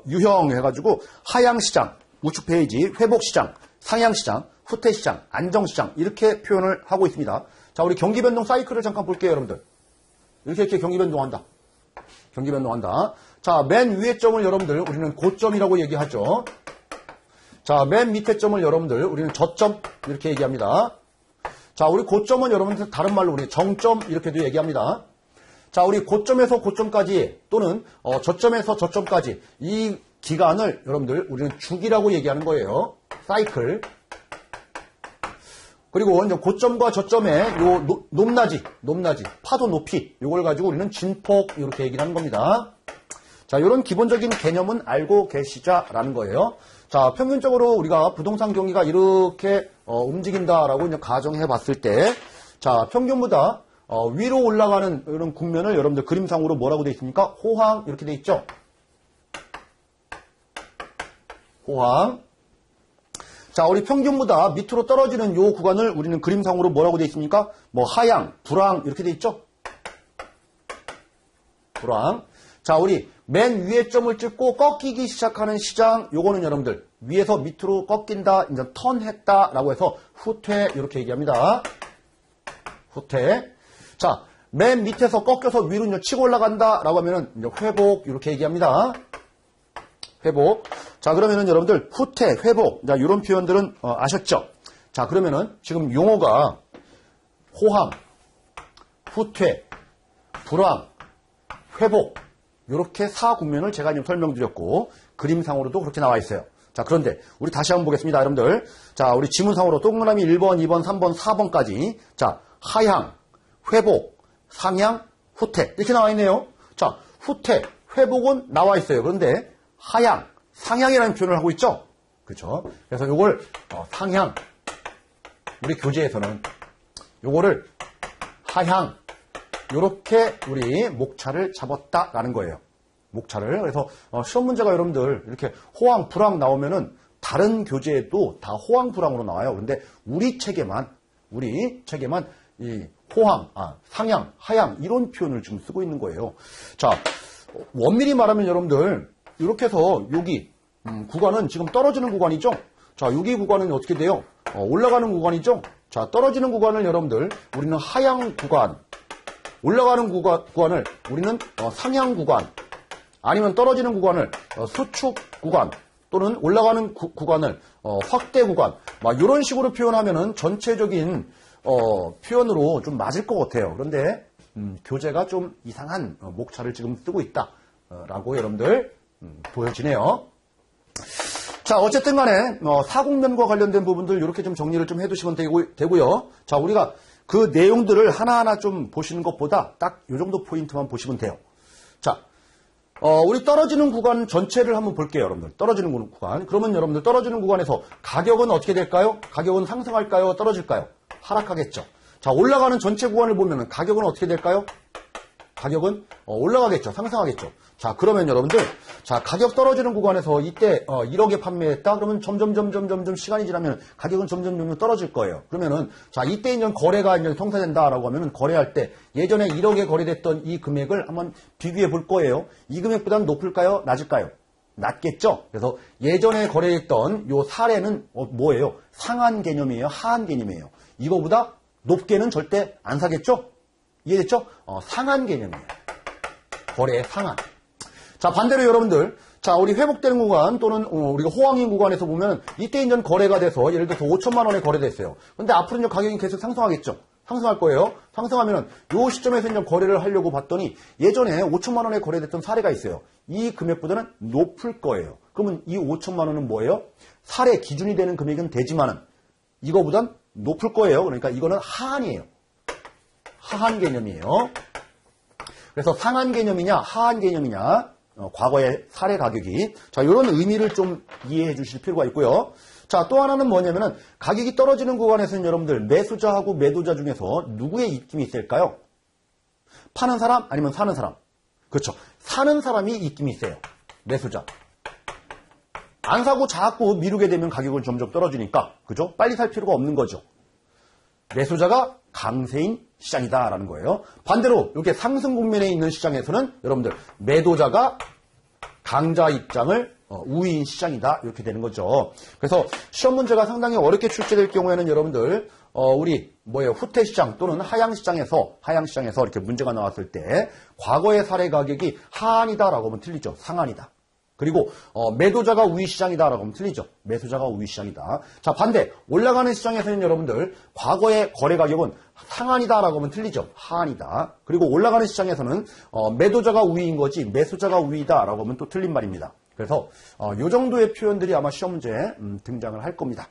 유형 해가지고 하향시장, 우측 페이지, 회복시장, 상향시장, 후퇴시장, 안정시장 이렇게 표현을 하고 있습니다. 자, 우리 경기변동 사이클을 잠깐 볼게요, 여러분들. 이렇게 경기변동한다. 경기변동한다. 자, 맨 위에 점을 여러분들 우리는 고점이라고 얘기하죠. 자, 맨 밑에 점을 여러분들 우리는 저점 이렇게 얘기합니다. 자, 우리 고점은 여러분들 다른 말로 우리 정점 이렇게도 얘기합니다. 자, 우리 고점에서 고점까지 또는 저점에서 저점까지 이 기간을 여러분들 우리는 주기라고 얘기하는 거예요. 사이클. 그리고 이제 고점과 저점의 요 높낮이, 파도 높이 요걸 가지고 우리는 진폭 이렇게 얘기를 하는 겁니다. 자, 이런 기본적인 개념은 알고 계시자라는 거예요. 자, 평균적으로 우리가 부동산 경기가 이렇게 움직인다라고 이제 가정해 봤을 때, 자, 평균보다 위로 올라가는 이런 국면을 여러분들 그림상으로 뭐라고 되어 있습니까? 호황 이렇게 되어 있죠. 호황. 자, 우리 평균보다 밑으로 떨어지는 요 구간을 우리는 그림상으로 뭐라고 되어 있습니까? 하향, 불황 이렇게 되어 있죠. 불황. 자, 우리 맨 위에 점을 찍고 꺾이기 시작하는 시장, 요거는 여러분들 위에서 밑으로 꺾인다, 이제 턴했다라고 해서 후퇴 이렇게 얘기합니다. 후퇴. 자, 맨 밑에서 꺾여서 위로 이제 치고 올라간다라고 하면은 이제 회복 이렇게 얘기합니다. 회복. 자, 그러면은 여러분들 후퇴, 회복, 자, 이런 표현들은 아셨죠? 자, 그러면은 지금 용어가 호황, 후퇴, 불황, 회복 이렇게 4국면을 제가 지금 설명드렸고 그림상으로도 그렇게 나와 있어요. 자, 그런데 우리 다시 한번 보겠습니다, 여러분들. 자, 우리 지문상으로 동그라미 1번, 2번, 3번, 4번까지 자, 하향, 회복, 상향, 후퇴 이렇게 나와 있네요. 자, 후퇴, 회복은 나와 있어요. 그런데 하향, 상향이라는 표현을 하고 있죠. 그렇죠? 그래서 요걸 상향, 우리 교재에서는 요거를 하향 요렇게 우리 목차를 잡았다라는 거예요. 목차를. 그래서 시험 문제가 여러분들 이렇게 호황, 불황 나오면은 다른 교재에도 다 호황, 불황으로 나와요. 근데 우리 책에만 이 호황, 상향, 하향 이런 표현을 지금 쓰고 있는 거예요. 자, 원밀히 말하면 여러분들 이렇게 해서 여기 구간은 지금 떨어지는 구간이죠. 자, 자, 여기 구간은 어떻게 돼요? 올라가는 구간이죠? 자, 떨어지는 구간을 여러분들, 우리는 하향 구간, 올라가는 구간을 우리는 상향 구간, 아니면 떨어지는 구간을 수축 구간, 또는 올라가는 구간을 확대 구간, 막 이런 식으로 표현하면은 전체적인 표현으로 좀 맞을 것 같아요. 그런데 교재가 좀 이상한 목차를 지금 쓰고 있다라고 여러분들 보여지네요. 자, 어쨌든 간에 사공면과 관련된 부분들 이렇게 좀 정리를 좀 해두시면 되고요. 자, 우리가 그 내용들을 하나하나 좀 보시는 것보다 딱 이 정도 포인트만 보시면 돼요. 자, 우리 떨어지는 구간 전체를 한번 볼게요, 여러분들. 떨어지는 구간. 그러면 여러분들 떨어지는 구간에서 가격은 어떻게 될까요? 가격은 상승할까요? 떨어질까요? 하락하겠죠. 자, 올라가는 전체 구간을 보면 가격은 어떻게 될까요? 가격은 올라가겠죠. 상승하겠죠. 자, 그러면 여러분들, 자, 가격 떨어지는 구간에서 이때 1억에 판매했다? 그러면 점점 시간이 지나면 가격은 점점 떨어질 거예요. 그러면은, 자, 이때 이제 거래가 이제 성사된다라고 하면은 거래할 때 예전에 1억에 거래됐던 이 금액을 한번 비교해 볼 거예요. 이 금액보다는 높을까요? 낮을까요? 낮겠죠? 그래서 예전에 거래했던 요 사례는 뭐예요? 상한 개념이에요? 하한 개념이에요? 이거보다 높게는 절대 안 사겠죠? 이해됐죠? 상한 개념이에요. 거래의 상한. 자, 반대로 여러분들, 자, 우리 회복되는 구간 또는 우리가 호황인 구간에서 보면 이때 이제 거래가 돼서 예를 들어서 5천만 원에 거래됐어요. 근데 앞으로 이제 가격이 계속 상승하겠죠? 상승할 거예요. 상승하면은 요 시점에서 이제 거래를 하려고 봤더니 예전에 5천만 원에 거래됐던 사례가 있어요. 이 금액보다는 높을 거예요. 그러면 이 5천만 원은 뭐예요? 사례 기준이 되는 금액은 되지만은 이거보단 높을 거예요. 그러니까 이거는 하한이에요. 하한 개념이에요. 그래서 상한 개념이냐, 하한 개념이냐, 과거의 사례 가격이. 자, 이런 의미를 좀 이해해 주실 필요가 있고요. 자, 또 하나는 뭐냐면은 가격이 떨어지는 구간에서는 여러분들 매수자하고 매도자 중에서 누구의 입김이 있을까요? 파는 사람 아니면 사는 사람? 그렇죠. 사는 사람이 입김이 있어요. 매수자. 안 사고 자꾸 미루게 되면 가격은 점점 떨어지니까, 그죠? 빨리 살 필요가 없는 거죠. 매수자가 강세인 시장이다라는 거예요. 반대로 이렇게 상승 국면에 있는 시장에서는 여러분들 매도자가 강자 입장을 우위인 시장이다 이렇게 되는 거죠. 그래서 시험 문제가 상당히 어렵게 출제될 경우에는 여러분들 우리 후퇴 시장 또는 하향 시장에서 이렇게 문제가 나왔을 때 과거의 사례 가격이 하한이다라고 하면 틀리죠. 상한이다. 그리고 매도자가 우위 시장이다라고 하면 틀리죠. 매수자가 우위 시장이다. 자, 반대 올라가는 시장에서는 여러분들 과거의 거래 가격은 상한이다라고 하면 틀리죠. 하한이다. 그리고 올라가는 시장에서는 매도자가 우위인 거지 매수자가 우위다라고 하면 또 틀린 말입니다. 그래서 이 정도의 표현들이 아마 시험 문제에 등장을 할 겁니다.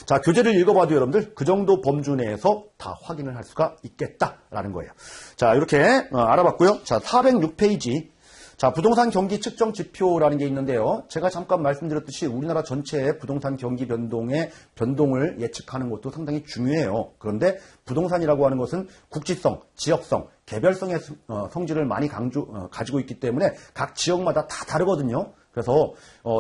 자, 교재를 읽어봐도 여러분들 그 정도 범주 내에서 다 확인을 할 수가 있겠다라는 거예요. 자, 이렇게 알아봤고요. 자, 406페이지. 자, 부동산 경기 측정 지표라는 게 있는데요. 제가 잠깐 말씀드렸듯이 우리나라 전체의 부동산 경기 변동을 예측하는 것도 상당히 중요해요. 그런데 부동산이라고 하는 것은 국지성, 지역성, 개별성의 성질을 많이 가지고 있기 때문에 각 지역마다 다 다르거든요. 그래서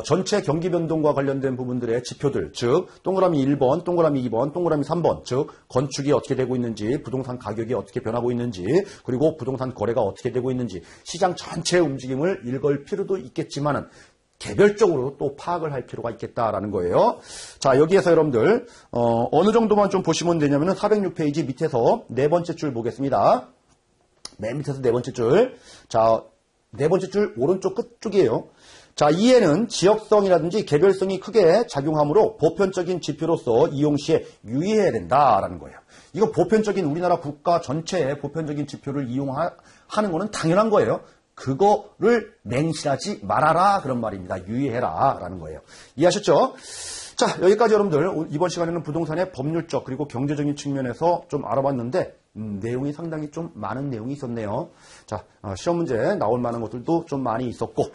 전체 경기 변동과 관련된 부분들의 지표들, 즉 동그라미 1번, 동그라미 2번, 동그라미 3번, 즉 건축이 어떻게 되고 있는지, 부동산 가격이 어떻게 변하고 있는지, 그리고 부동산 거래가 어떻게 되고 있는지, 시장 전체의 움직임을 읽을 필요도 있겠지만은 개별적으로 또 파악을 할 필요가 있겠다라는 거예요. 자, 여기에서 여러분들 어느 정도만 좀 보시면 되냐면은 406페이지 밑에서 네 번째 줄 보겠습니다. 맨 밑에서 네 번째 줄. 자, 네 번째 줄 오른쪽 끝쪽이에요. 자, 이에는 지역성이라든지 개별성이 크게 작용하므로 보편적인 지표로서 이용 시에 유의해야 된다라는 거예요. 이거 보편적인 우리나라 국가 전체의 보편적인 지표를 이용하는 거는 당연한 거예요. 그거를 맹신하지 말아라 그런 말입니다. 유의해라 라는 거예요. 이해하셨죠? 자, 여기까지 여러분들 이번 시간에는 부동산의 법률적 그리고 경제적인 측면에서 좀 알아봤는데 내용이 상당히 좀 많은 내용이 있었네요. 자, 시험 문제 나올 만한 것들도 좀 많이 있었고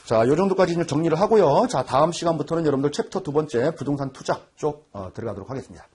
자, 요 정도까지 정리를 하고요. 자, 다음 시간부터는 여러분들 챕터 두 번째 부동산 투자 쪽 들어가도록 하겠습니다.